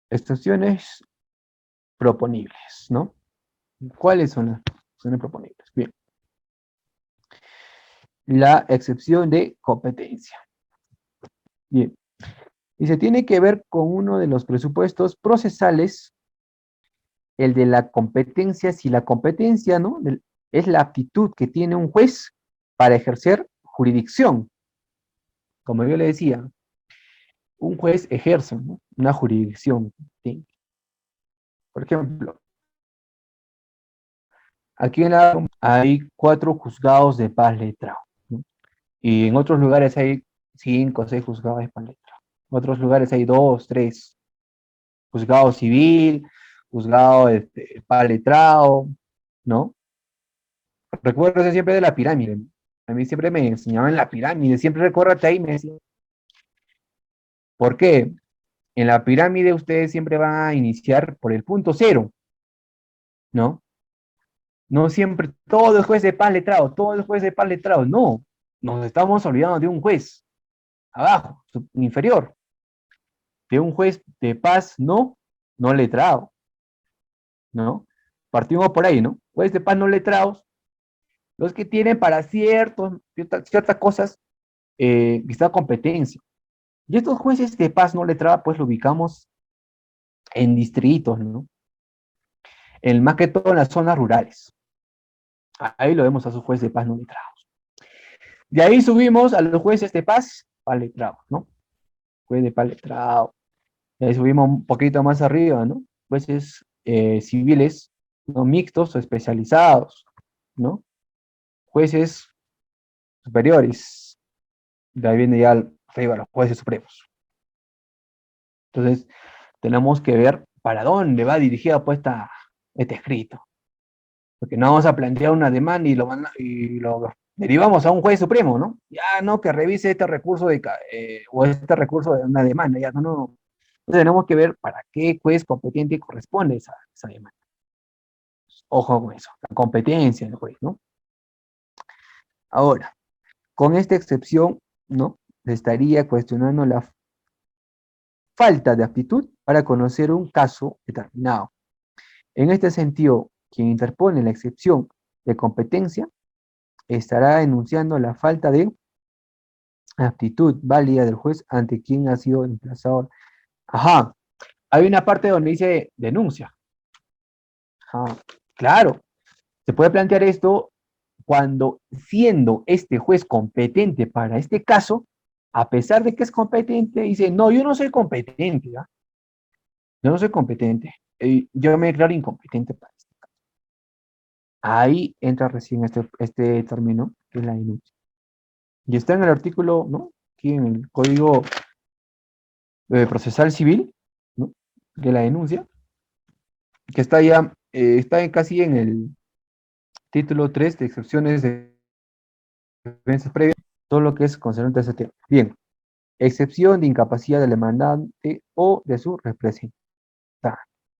Excepciones proponibles, ¿no? ¿Cuáles son las excepciones proponibles? Bien. La excepción de competencia. Bien. Y se tiene que ver con uno de los presupuestos procesales, el de la competencia, si la competencia, ¿no? Es la aptitud que tiene un juez para ejercer jurisdicción. Como yo le decía, un juez ejerce, ¿no? Una jurisdicción, ¿sí? Por ejemplo, aquí en la hay 4 juzgados de paz letrados, ¿no? Y en otros lugares hay 5 o 6 juzgados de paz letrados. En otros lugares hay 2, 3. Juzgado civil, juzgado paz letrado, ¿no? Recuerdo siempre de la pirámide. A mí siempre me enseñaban la pirámide, siempre recuérdate ahí, me decían. ¿Por qué? En la pirámide ustedes siempre van a iniciar por el punto cero, ¿no? No siempre, todo es juez de paz letrado, todo es juez de paz letrado, no. Nos estamos olvidando de un juez, abajo, inferior, de un juez de paz no letrado, ¿no? Partimos por ahí, ¿no? Juez de paz no letrados, los que tienen para ciertas cosas quizá competencia. Y estos jueces de paz no letrada, pues lo ubicamos en distritos, ¿no? Más que todo en las zonas rurales. Ahí lo vemos a sus jueces de paz no letrados. De ahí subimos a los jueces de paz letrados, ¿no? Juez de paz letrado. De ahí subimos un poquito más arriba, ¿no? Jueces civiles, ¿no? Mixtos o especializados, ¿no? Jueces superiores. De ahí viene ya arriba los jueces supremos. Entonces, tenemos que ver para dónde va dirigida pues este escrito. Porque no vamos a plantear una demanda y lo derivamos a un juez supremo, ¿no? Ya no, que revise este recurso o este recurso de una demanda, ya no, no. Entonces tenemos que ver para qué juez competente corresponde esa demanda. Ojo con eso, la competencia del juez, ¿no? Ahora, con esta excepción, ¿no? Se estaría cuestionando la falta de aptitud para conocer un caso determinado. En este sentido, quien interpone la excepción de competencia estará denunciando la falta de aptitud válida del juez ante quien ha sido emplazado. Ajá, hay una parte donde dice denuncia. Ajá, claro, se puede plantear esto cuando siendo este juez competente para este caso, a pesar de que es competente, dice, no, yo no soy competente, ¿ya? Yo no soy competente, yo me declaro incompetente para esto. Ahí entra recién este término, que es la denuncia. Y está en el artículo, ¿no? Aquí en el Código Procesal Civil, ¿no? De la denuncia, que está ya, casi en el título 3 de excepciones de defensas previas. todo lo que es concernente a ese tema. Bien, excepción de incapacidad del demandante o de su representante.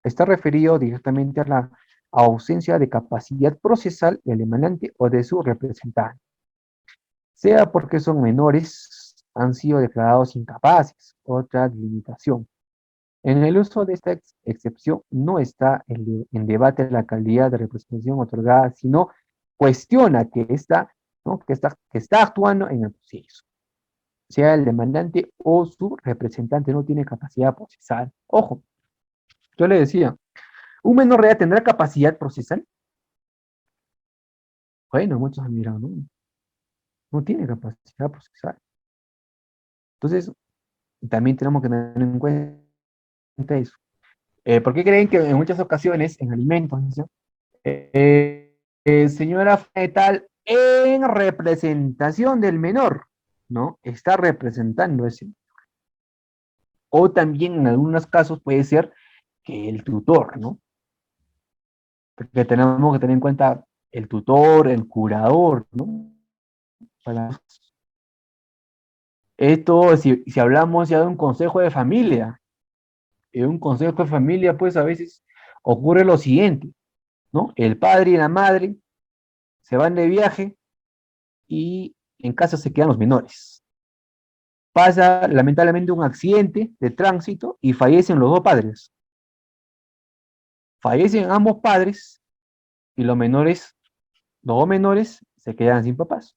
Está referido directamente a la ausencia de capacidad procesal del demandante o de su representante, sea porque son menores, han sido declarados incapaces, otra limitación. En el uso de esta excepción no está en debate la calidad de representación otorgada, sino cuestiona ¿no? Que está actuando en el proceso, sea el demandante o su representante no tiene capacidad procesal. Ojo, yo le decía, ¿un menor de edad tendrá capacidad procesal? Bueno, muchos han mirado, ¿no? No tiene capacidad procesal. Entonces, también tenemos que tener en cuenta eso. ¿Por qué creen que en muchas ocasiones, en alimentos, ¿no? Señora tal, en representación del menor, ¿no? Está representando ese. O también en algunos casos puede ser que el tutor, ¿no? Porque tenemos que tener en cuenta el tutor, el curador, ¿no? Para esto, si hablamos ya de un consejo de familia, en un consejo de familia, pues a veces ocurre lo siguiente, ¿no? El padre y la madre se van de viaje y en casa se quedan los menores. Pasa lamentablemente un accidente de tránsito y fallecen los dos padres. Fallecen ambos padres y los dos menores se quedan sin papás,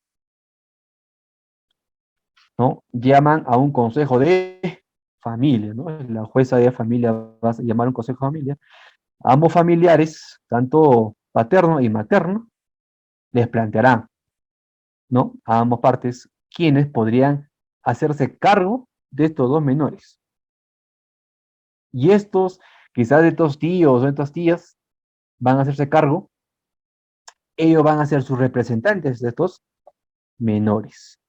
¿no? Llaman a un consejo de familia, ¿no? La jueza de familia va a llamar a un consejo de familia. Ambos familiares, tanto paterno y materno, les plantearán, ¿no? A ambas partes, quiénes podrían hacerse cargo de estos dos menores. Y estos, quizás de estos tíos o estas tías, van a hacerse cargo, ellos van a ser sus representantes de estos menores,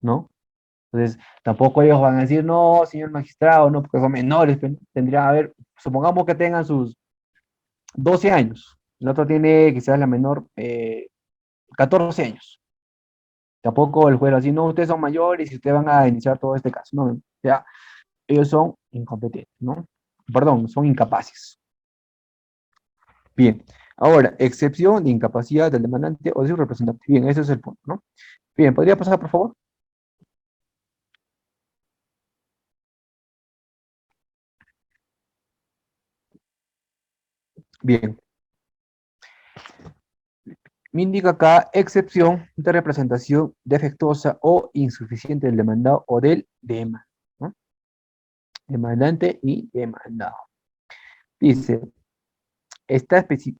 ¿no? Entonces, tampoco ellos van a decir, no, señor magistrado, no, porque son menores, tendría, a ver, supongamos que tengan sus 12 años, el otro tiene quizás la menor 14 años. Tampoco el juez va a decir, no, ustedes son mayores y ustedes van a iniciar todo este caso, no, o sea, ellos son incompetentes, ¿no? Perdón, son incapaces. Bien, ahora, excepción de incapacidad del demandante o de su representante. Bien, ese es el punto, ¿no? Bien, ¿podría pasar, por favor? Bien, me indica acá excepción de representación defectuosa o insuficiente del demandado o del demandado, ¿no? Demandante y demandado. Dice,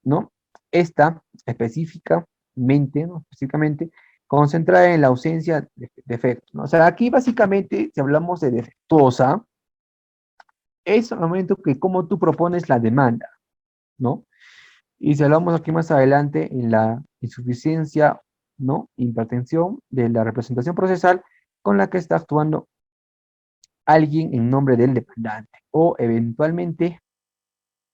¿no? Está específicamente, ¿no? Específicamente concentrada en la ausencia de defecto, ¿no? O sea, aquí básicamente, si hablamos de defectuosa, es el momento que como tú propones la demanda, ¿no? Y si hablamos aquí más adelante en la insuficiencia, ¿no? Hipertensión de la representación procesal con la que está actuando alguien en nombre del demandante o eventualmente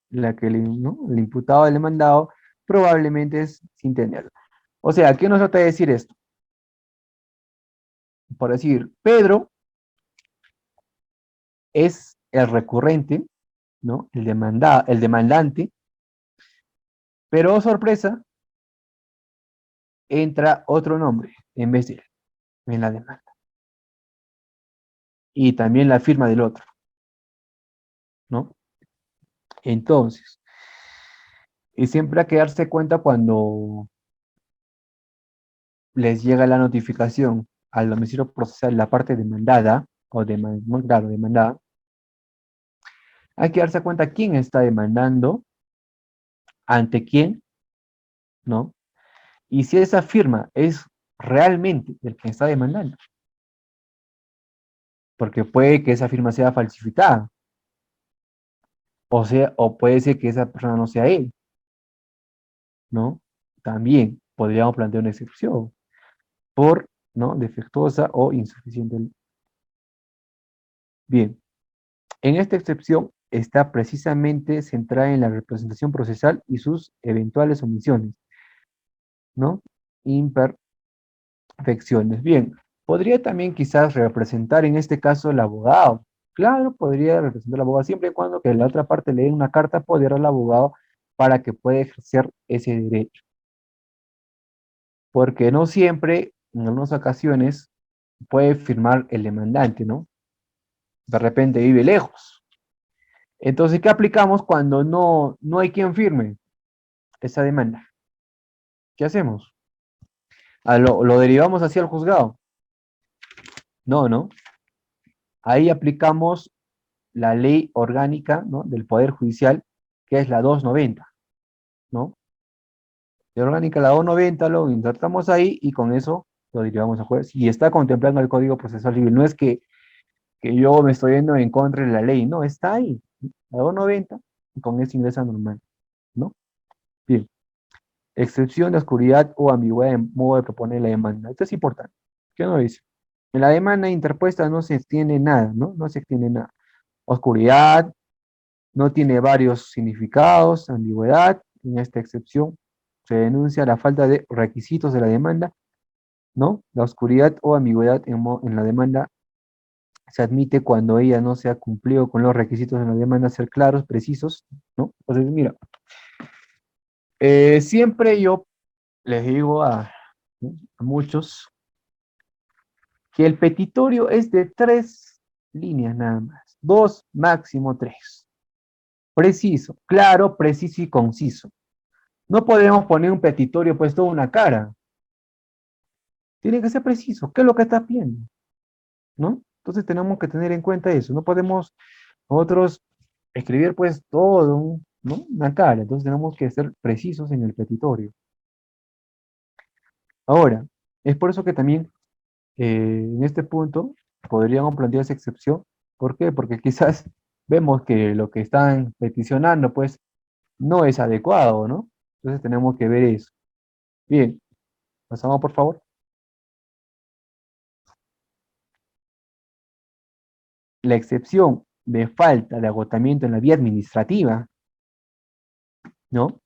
la que ¿no? El imputado del demandado probablemente es sin tenerla. O sea, ¿qué nos trata de decir esto? Por decir, Pedro es el recurrente, ¿no? El demandante, pero oh, sorpresa, entra otro nombre en vez de él en la demanda. Y también la firma del otro, ¿no? Entonces, y siempre hay que darse cuenta cuando les llega la notificación al domicilio procesal la parte demandada, muy claro, demandada, hay que darse cuenta quién está demandando, ante quién, ¿no? Y si esa firma es realmente el que está demandando, porque puede que esa firma sea falsificada, o puede ser que esa persona no sea él, ¿no? También podríamos plantear una excepción por, ¿no? Defectuosa o insuficiente. Bien, en esta excepción está precisamente centrada en la representación procesal y sus eventuales omisiones, ¿no? Imperfecciones. Bien, Podría también quizás representar en este caso el abogado. Claro, podría representar al abogado siempre y cuando que la otra parte le dé una carta poder al abogado para que pueda ejercer ese derecho. Porque no siempre, en algunas ocasiones, puede firmar el demandante, ¿no? De repente vive lejos. Entonces, ¿qué aplicamos cuando no hay quien firme esa demanda? ¿Qué hacemos? Lo derivamos hacia el juzgado. No, ¿no? Ahí aplicamos la ley orgánica, ¿no? Del Poder Judicial, que es la 290, ¿no? La orgánica, la 290, lo insertamos ahí y con eso lo derivamos al juez. Y está contemplando el Código Procesal Civil. No es que yo me estoy yendo en contra de la ley, no, está ahí, la 290, y con eso ingresa normal, ¿no? Bien. Excepción de oscuridad o ambigüedad en modo de proponer la demanda. Esto es importante. ¿Qué nos dice? En la demanda interpuesta no se extiende nada, ¿no? No se extiende nada. Oscuridad, no tiene varios significados, ambigüedad, en esta excepción se denuncia la falta de requisitos de la demanda, ¿no? La oscuridad o ambigüedad en la demanda se admite cuando ella no se ha cumplido con los requisitos de la demanda, ser claros, precisos, ¿no? Entonces, mira, siempre yo les digo ¿no? A muchos que el petitorio es de 3 líneas nada más, 2, máximo 3. Preciso, claro, preciso y conciso. No podemos poner un petitorio pues toda una cara. Tiene que ser preciso. ¿Qué es lo que está pidiendo? ¿No? Entonces tenemos que tener en cuenta eso. No podemos nosotros escribir pues todo, ¿no? Una cara. Entonces tenemos que ser precisos en el petitorio. Ahora, es por eso que también en este punto podríamos plantear esa excepción. ¿Por qué? Porque quizás vemos que lo que están peticionando pues no es adecuado, ¿no? Entonces tenemos que ver eso. Bien, pasamos por favor. La excepción de falta de agotamiento en la vía administrativa, ¿no?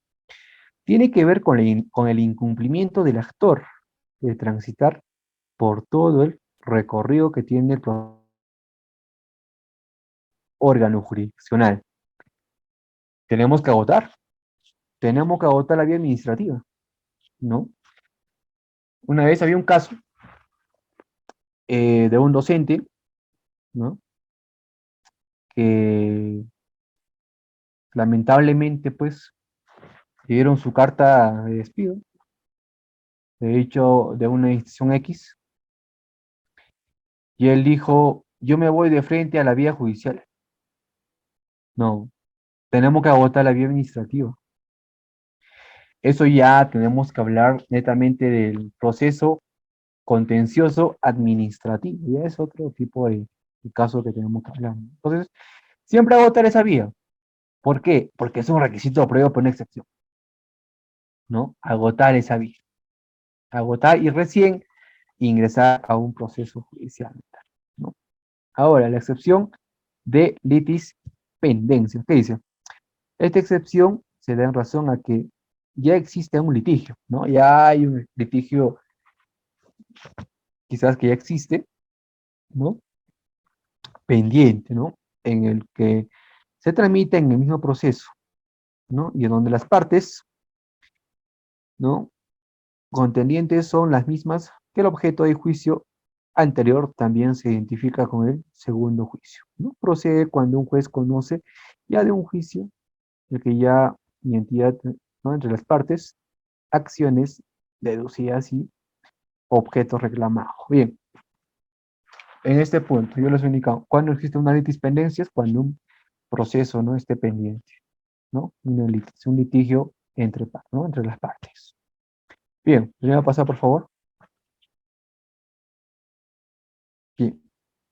Tiene que ver con el incumplimiento del actor de transitar por todo el recorrido que tiene el órgano jurisdiccional. Tenemos tenemos que agotar la vía administrativa, ¿no? Una vez había un caso de un docente, ¿no? Que lamentablemente, pues, le dieron su carta de despido, de hecho, de una institución X, y él dijo, yo me voy de frente a la vía judicial. No, tenemos que agotar la vía administrativa. Eso ya tenemos que hablar netamente del proceso contencioso administrativo. Ya es otro tipo de caso que tenemos que hablar. Entonces, siempre agotar esa vía. ¿Por qué? Porque es un requisito previo por una excepción, ¿no? Agotar esa vía. Agotar y recién ingresar a un proceso judicial, ¿no? Ahora, la excepción de litis pendencia. ¿Qué dice? Esta excepción se da en razón a que ya existe un litigio, ¿no? Ya hay un litigio quizás que ya existe, ¿no? Pendiente, ¿no? En el que se tramita en el mismo proceso, ¿no? Y en donde las partes, ¿no? Contendientes son las mismas que el objeto de juicio anterior también se identifica con el segundo juicio, ¿no? Procede cuando un juez conoce ya de un juicio, el que ya identidad, ¿no? Entre las partes, acciones deducidas y objetos reclamados. Bien, en este punto yo les he indicado, cuando existe una litispendencia es cuando un proceso no esté pendiente, ¿no? Un litigio entre, ¿no? Entre las partes. Bien, ¿me pasar por favor? Bien,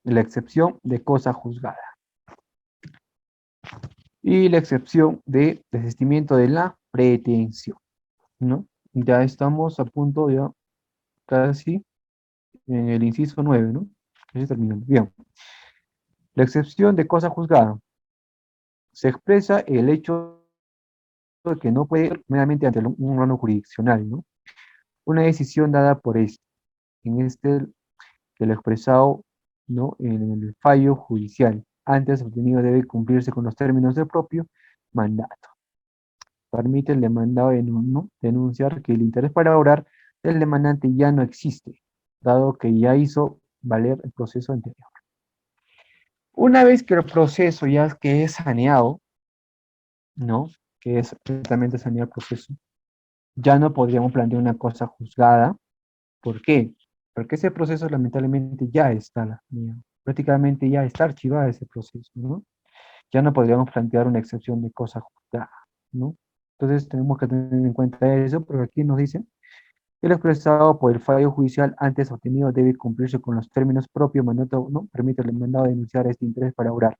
la excepción de cosa juzgada y la excepción de desistimiento de la pretensión, ¿no? Ya estamos a punto ya casi en el inciso 9, ¿no? Casi terminando. Bien, la excepción de cosa juzgada se expresa el hecho de que no puede ir meramente ante un órgano jurisdiccional, ¿no? Una decisión dada por este, en este que lo expresado, ¿no?, en el fallo judicial antes obtenido debe cumplirse con los términos del propio mandato. Permite el demandado ¿no?, denunciar que el interés para obrar del demandante ya no existe, dado que ya hizo valer el proceso anterior. Una vez que el proceso ya que es saneado, ¿no?, que es completamente saneado el proceso, ya no podríamos plantear una cosa juzgada. ¿Por qué? Porque ese proceso lamentablemente ya está, prácticamente ya está archivado ese proceso, ¿no? Ya no podríamos plantear una excepción de cosa juzgada, ¿no? Entonces tenemos que tener en cuenta eso, porque aquí nos dice que lo expresado por el fallo judicial antes obtenido debe cumplirse con los términos propios, mandato, ¿no?, permite al demandado denunciar este interés para obrar.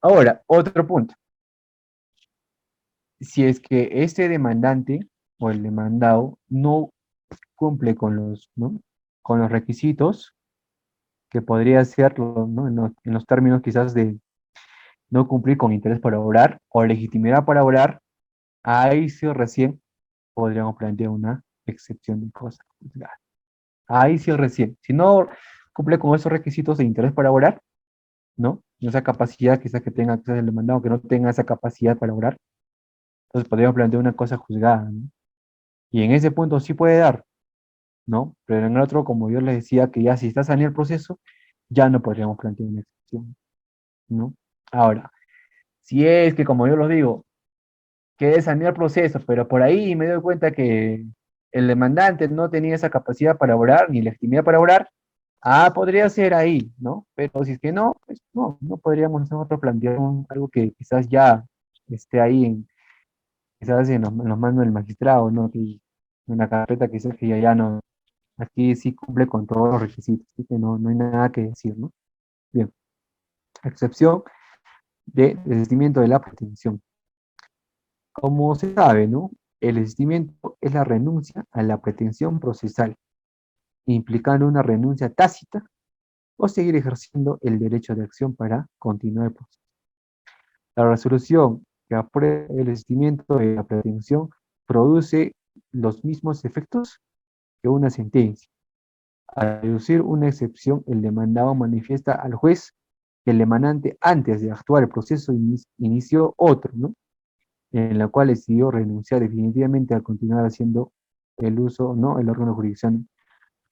Ahora, otro punto. Si es que este demandante o el demandado no cumple con los, ¿no?, con los requisitos, que podría ser, ¿no?, en los términos quizás de no cumplir con interés para obrar o legitimidad para obrar, ahí sí recién podríamos plantear una excepción de cosa juzgada. Ahí sí recién. Si no cumple con esos requisitos de interés para obrar, ¿no?, esa capacidad quizás que tenga quizás el demandado, que no tenga esa capacidad para obrar, entonces podríamos plantear una cosa juzgada, ¿no? Y en ese punto sí puede dar, ¿no? Pero en el otro, como yo les decía, que ya si está saneado el proceso, ya no podríamos plantear una excepción, ¿no? Ahora, si es que, como yo los digo, que sanear el proceso, pero por ahí me doy cuenta que el demandante no tenía esa capacidad para obrar, ni legitimidad para obrar, podría ser ahí, ¿no? Pero si es que no, pues no, no podríamos nosotros plantear algo que quizás ya esté ahí, quizás en los manos del magistrado, ¿no? Que en la carpeta quizás que ya no, aquí sí cumple con todos los requisitos, así que no, no hay nada que decir, ¿no? Bien, excepción de desistimiento de la pretensión. Como se sabe, ¿no?, el desistimiento es la renuncia a la pretensión procesal, implicando una renuncia tácita o seguir ejerciendo el derecho de acción para continuar el proceso. La resolución que apruebe el desistimiento de la pretensión produce los mismos efectos que una sentencia. Al deducir una excepción, el demandado manifiesta al juez que el demandante, antes de actuar el proceso, inició otro, ¿no?, en la cual decidió renunciar definitivamente a continuar haciendo el uso, ¿no?, el órgano jurisdiccional.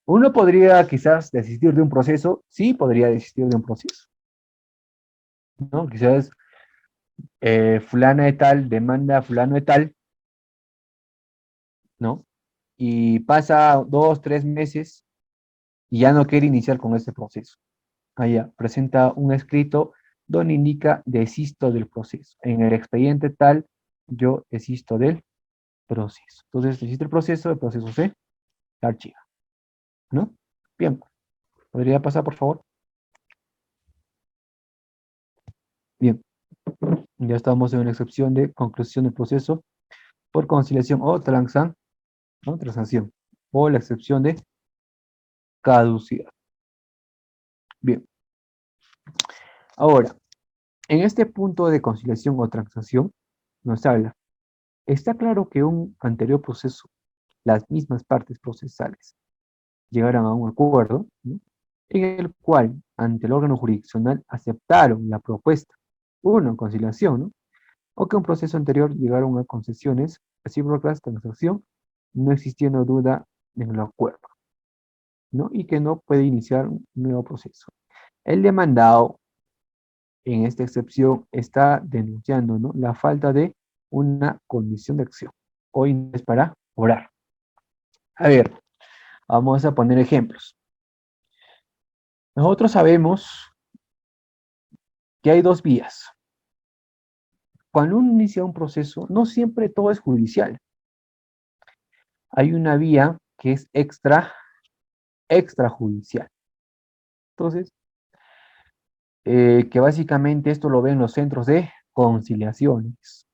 Uno podría quizás desistir de un proceso, sí podría desistir de un proceso, ¿no? Quizás fulana de tal demanda a fulano de tal, ¿no? Y pasa 2, 3 meses y ya no quiere iniciar con ese proceso. Allá presenta un escrito donde indica desisto del proceso. En el expediente tal, yo desisto del proceso. Entonces, desiste el proceso se archiva, ¿no? Bien, ¿podría pasar, por favor? Bien, ya estamos en una excepción de conclusión del proceso por conciliación o ¿no?, transacción, o la excepción de caducidad. Bien, ahora, en este punto de conciliación o transacción, nos habla, está claro que un anterior proceso, las mismas partes procesales llegaron a un acuerdo, ¿no?, en el cual, ante el órgano jurisdiccional, aceptaron la propuesta, una conciliación, ¿no?, o que un proceso anterior llegaron a concesiones recíprocas, transacción, no existiendo duda en el acuerdo, ¿no?, y que no puede iniciar un nuevo proceso. El demandado, en esta excepción, está denunciando, ¿no?, la falta de una condición de acción o interés para obrar. A ver, vamos a poner ejemplos. Nosotros sabemos que hay dos vías. Cuando uno inicia un proceso, no siempre todo es judicial. Hay una vía que es extrajudicial. Entonces, que básicamente esto lo ven los centros de conciliaciones.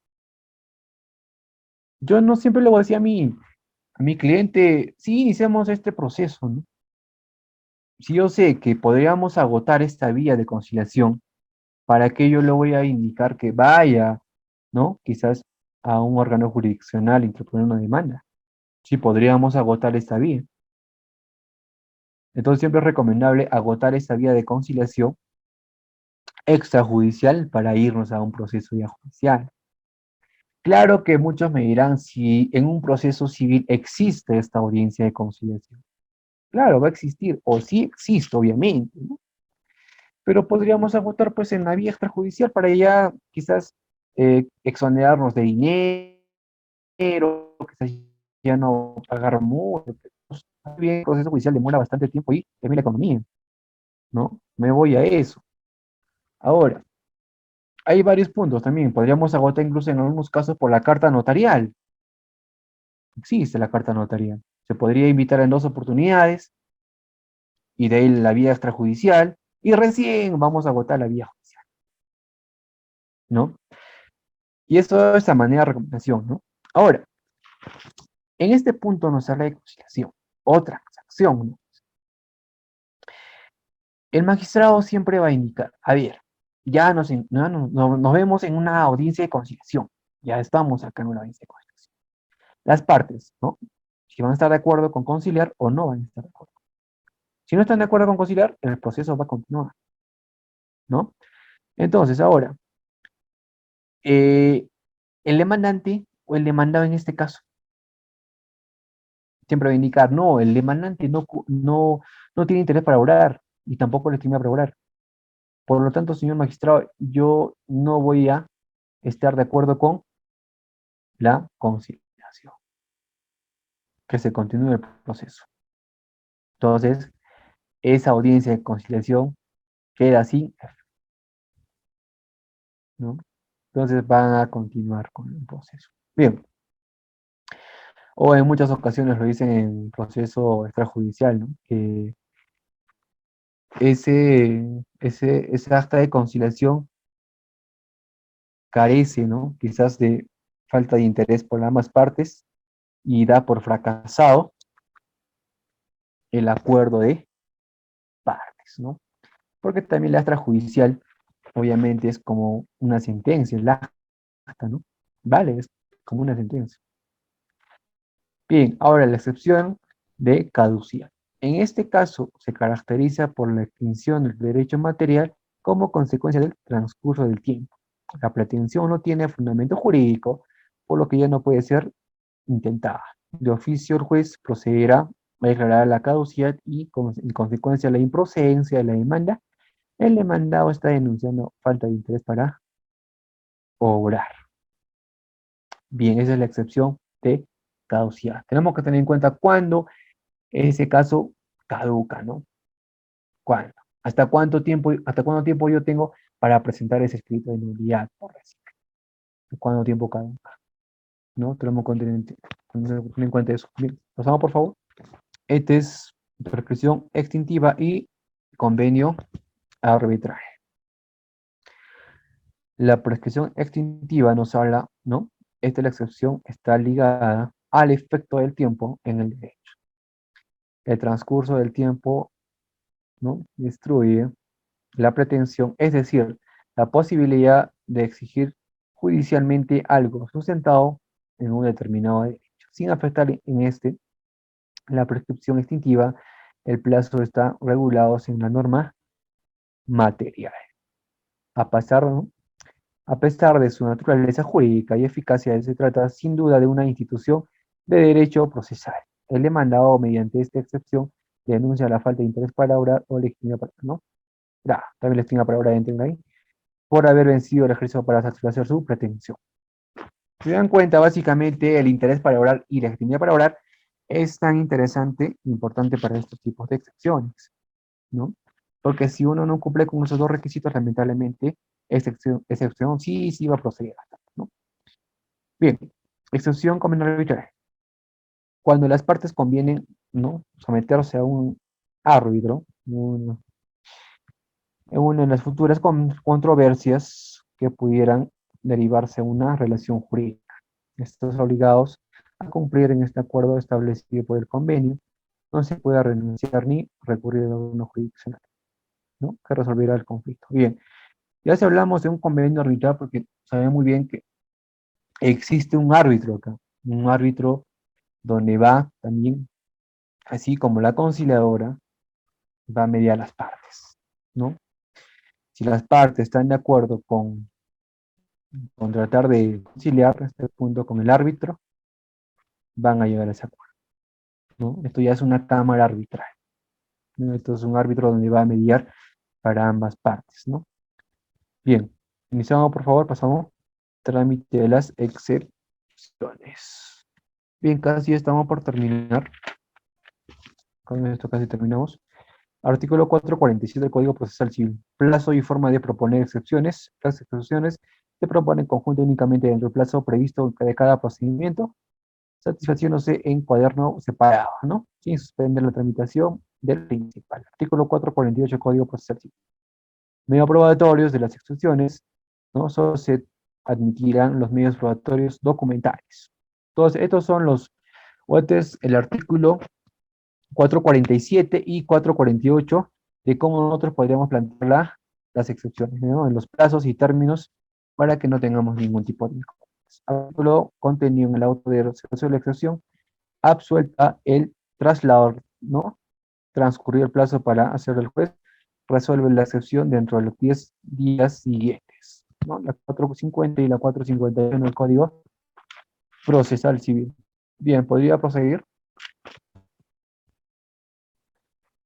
Yo no siempre le voy a decir a mi cliente, sí, iniciamos este proceso, ¿no? Si yo sé que podríamos agotar esta vía de conciliación, ¿para qué yo le voy a indicar que vaya, ¿no?, quizás a un órgano jurisdiccional a interponer una demanda? Si podríamos agotar esta vía. Entonces siempre es recomendable agotar esta vía de conciliación extrajudicial para irnos a un proceso ya judicial. Claro que muchos me dirán si en un proceso civil existe esta audiencia de conciliación. Claro, va a existir, o sí existe, obviamente, ¿no? Pero podríamos agotar pues en la vía extrajudicial para ya quizás exonerarnos de dinero, quizás ya no pagar mucho. Bien, el proceso judicial demora bastante tiempo y también la economía, ¿no? Me voy a eso. Ahora, hay varios puntos también. Podríamos agotar incluso en algunos casos por la carta notarial. Existe la carta notarial. Se podría invitar en dos oportunidades y de ahí la vía extrajudicial y recién vamos a agotar la vía judicial, ¿no? Y esto es a manera de recomendación, ¿no? Ahora, en este punto nos habla de conciliación, otra acción, ¿no? El magistrado siempre va a indicar, a ver, nos vemos en una audiencia de conciliación, ya estamos acá en una audiencia de conciliación. Las partes, ¿no? Si van a estar de acuerdo con conciliar o no van a estar de acuerdo. Si no están de acuerdo con conciliar, el proceso va a continuar, ¿no? Entonces, ahora, eh, el demandante o el demandado en este caso siempre va a indicar, no, el demandante no tiene interés para orar y tampoco le estima para orar. Por lo tanto, señor magistrado, yo no voy a estar de acuerdo con la conciliación, que se continúe el proceso. Entonces, esa audiencia de conciliación queda así, ¿no? Entonces van a continuar con el proceso. Bien, o en muchas ocasiones lo dicen en proceso extrajudicial, ¿no? Que ese acta de conciliación carece, ¿no? Quizás de falta de interés por ambas partes y da por fracasado el acuerdo de partes, ¿no? Porque también la extrajudicial, obviamente, es como una sentencia, el acta, ¿no? Vale, es como una sentencia. Bien, ahora la excepción de caducidad. En este caso, se caracteriza por la extinción del derecho material como consecuencia del transcurso del tiempo. La pretensión no tiene fundamento jurídico, por lo que ya no puede ser intentada. De oficio, el juez procederá a declarar la caducidad y, en consecuencia, la improcedencia de la demanda. El demandado está denunciando falta de interés para obrar. Bien, esa es la excepción de caducidad. Tenemos que tener en cuenta cuándo ese caso caduca, ¿no? ¿Cuándo? Hasta cuánto tiempo yo tengo para presentar ese escrito de nulidad, por decir? ¿Cuánto tiempo caduca? ¿No? Tenemos que tener en cuenta eso. Bien, pasamos por favor. Este es prescripción extintiva y convenio arbitraje. La prescripción extintiva nos habla, ¿no? Esta es la excepción, está ligada al efecto del tiempo en el derecho. El transcurso del tiempo, ¿no? Destruye la pretensión, es decir, la posibilidad de exigir judicialmente algo sustentado en un determinado derecho. Sin afectar en la prescripción extintiva, el plazo está regulado en la norma material. A pesar, ¿no? A pesar de su naturaleza jurídica y eficacia, se trata sin duda de una institución de derecho procesal. El demandado, mediante esta excepción, denuncia la falta de interés para obrar o legitimidad para, ¿no? También legitimidad para obrar, entren ahí, por haber vencido el ejercicio para satisfacer su pretensión. Si se dan cuenta, básicamente, el interés para obrar y la legitimidad para obrar es tan interesante e importante para estos tipos de excepciones, ¿no? Porque si uno no cumple con esos dos requisitos, lamentablemente, excepción sí va a proceder, ¿no? Bien, excepción convenio arbitraje. Cuando las partes convienen, ¿no? Someterse a un árbitro, en una de las futuras controversias que pudieran derivarse de una relación jurídica. Están obligados a cumplir en este acuerdo establecido por el convenio. No se puede renunciar ni recurrir a una jurisdiccional, ¿no? Que resolverá el conflicto. Bien, ya si hablamos de un convenio arbitral, porque sabemos muy bien que existe un árbitro acá, un árbitro donde va también, así como la conciliadora, va a mediar las partes, ¿no? Si las partes están de acuerdo con tratar de conciliar este punto con el árbitro, van a llegar a ese acuerdo, ¿no? Esto ya es una cámara arbitral, ¿no? Esto es un árbitro donde va a mediar para ambas partes, ¿no? Bien, iniciamos por favor, pasamos trámite de las excepciones. Bien, casi estamos por terminar. Con esto casi terminamos. Artículo 447 del Código Procesal Civil. Plazo y forma de proponer excepciones. Las excepciones se proponen conjunto únicamente dentro del plazo previsto de cada procedimiento, satisfaciéndose en cuaderno separado, ¿no? Sin suspender la tramitación del principal. Artículo 448 del Código Procesal Civil. Medios probatorios de las excepciones, ¿no? Solo se admitirán los medios probatorios documentales. Todos estos son los, o este es el artículo 447 y 448 de cómo nosotros podríamos plantear las excepciones, ¿no? En los plazos y términos para que no tengamos ningún tipo de inconvenientes. Artículo contenido en el auto de reservación de la excepción, absuelta el trasladador, ¿no? Transcurrido el plazo para hacer el juez, resuelve la excepción dentro de los 10 días siguientes, ¿no? La 450 y la 451 del Código Procesal Civil. Bien, ¿podría proseguir?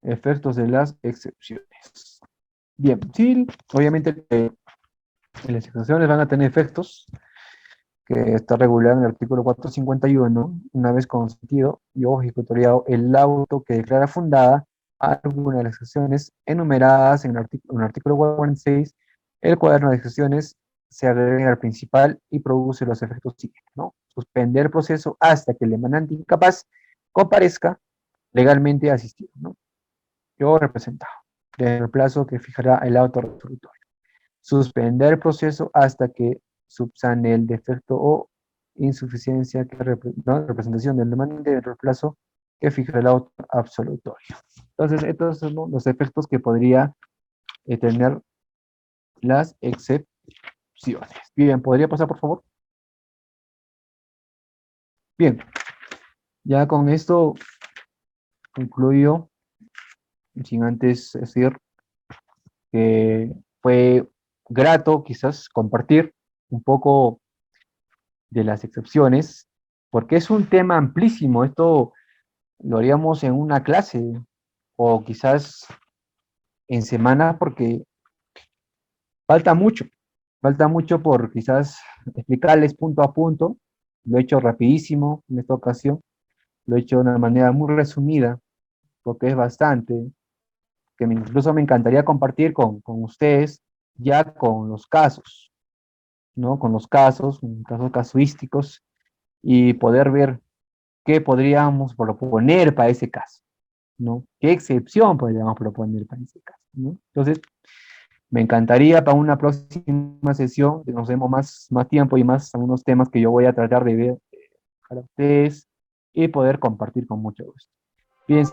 Efectos de las excepciones. Bien, sí, obviamente las excepciones van a tener efectos que está regulado en el artículo 451, una vez consentido y o ejecutoriado el auto que declara fundada alguna de las excepciones enumeradas en el artículo 446, el cuaderno de excepciones se agrega al principal y produce los efectos siguientes, ¿no? Suspender el proceso hasta que el demandante incapaz comparezca legalmente asistido, ¿no? Yo representado, en el plazo que fijará el auto resolutorio. Suspender el proceso hasta que subsane el defecto o insuficiencia que ¿no? Representación del demandante dentro del plazo que fija el auto absolutorio. Entonces, estos son, ¿no?, los efectos que podría tener las excepciones. Bien, ¿podría pasar, por favor? Bien, ya con esto concluyo, sin antes decir que fue grato quizás compartir un poco de las excepciones, porque es un tema amplísimo. Esto lo haríamos en una clase o quizás en semana porque falta mucho por quizás explicarles punto a punto. Lo he hecho rapidísimo en esta ocasión, lo he hecho de una manera muy resumida porque es bastante, que incluso me encantaría compartir con ustedes ya con los casos, ¿no? Con los casos casuísticos y poder ver qué podríamos proponer para ese caso, ¿no? ¿Qué excepción podríamos proponer para ese caso, ¿no? Entonces, me encantaría para una próxima sesión que nos demos más tiempo y más algunos temas que yo voy a tratar de ver para ustedes y poder compartir con mucho gusto. Bien,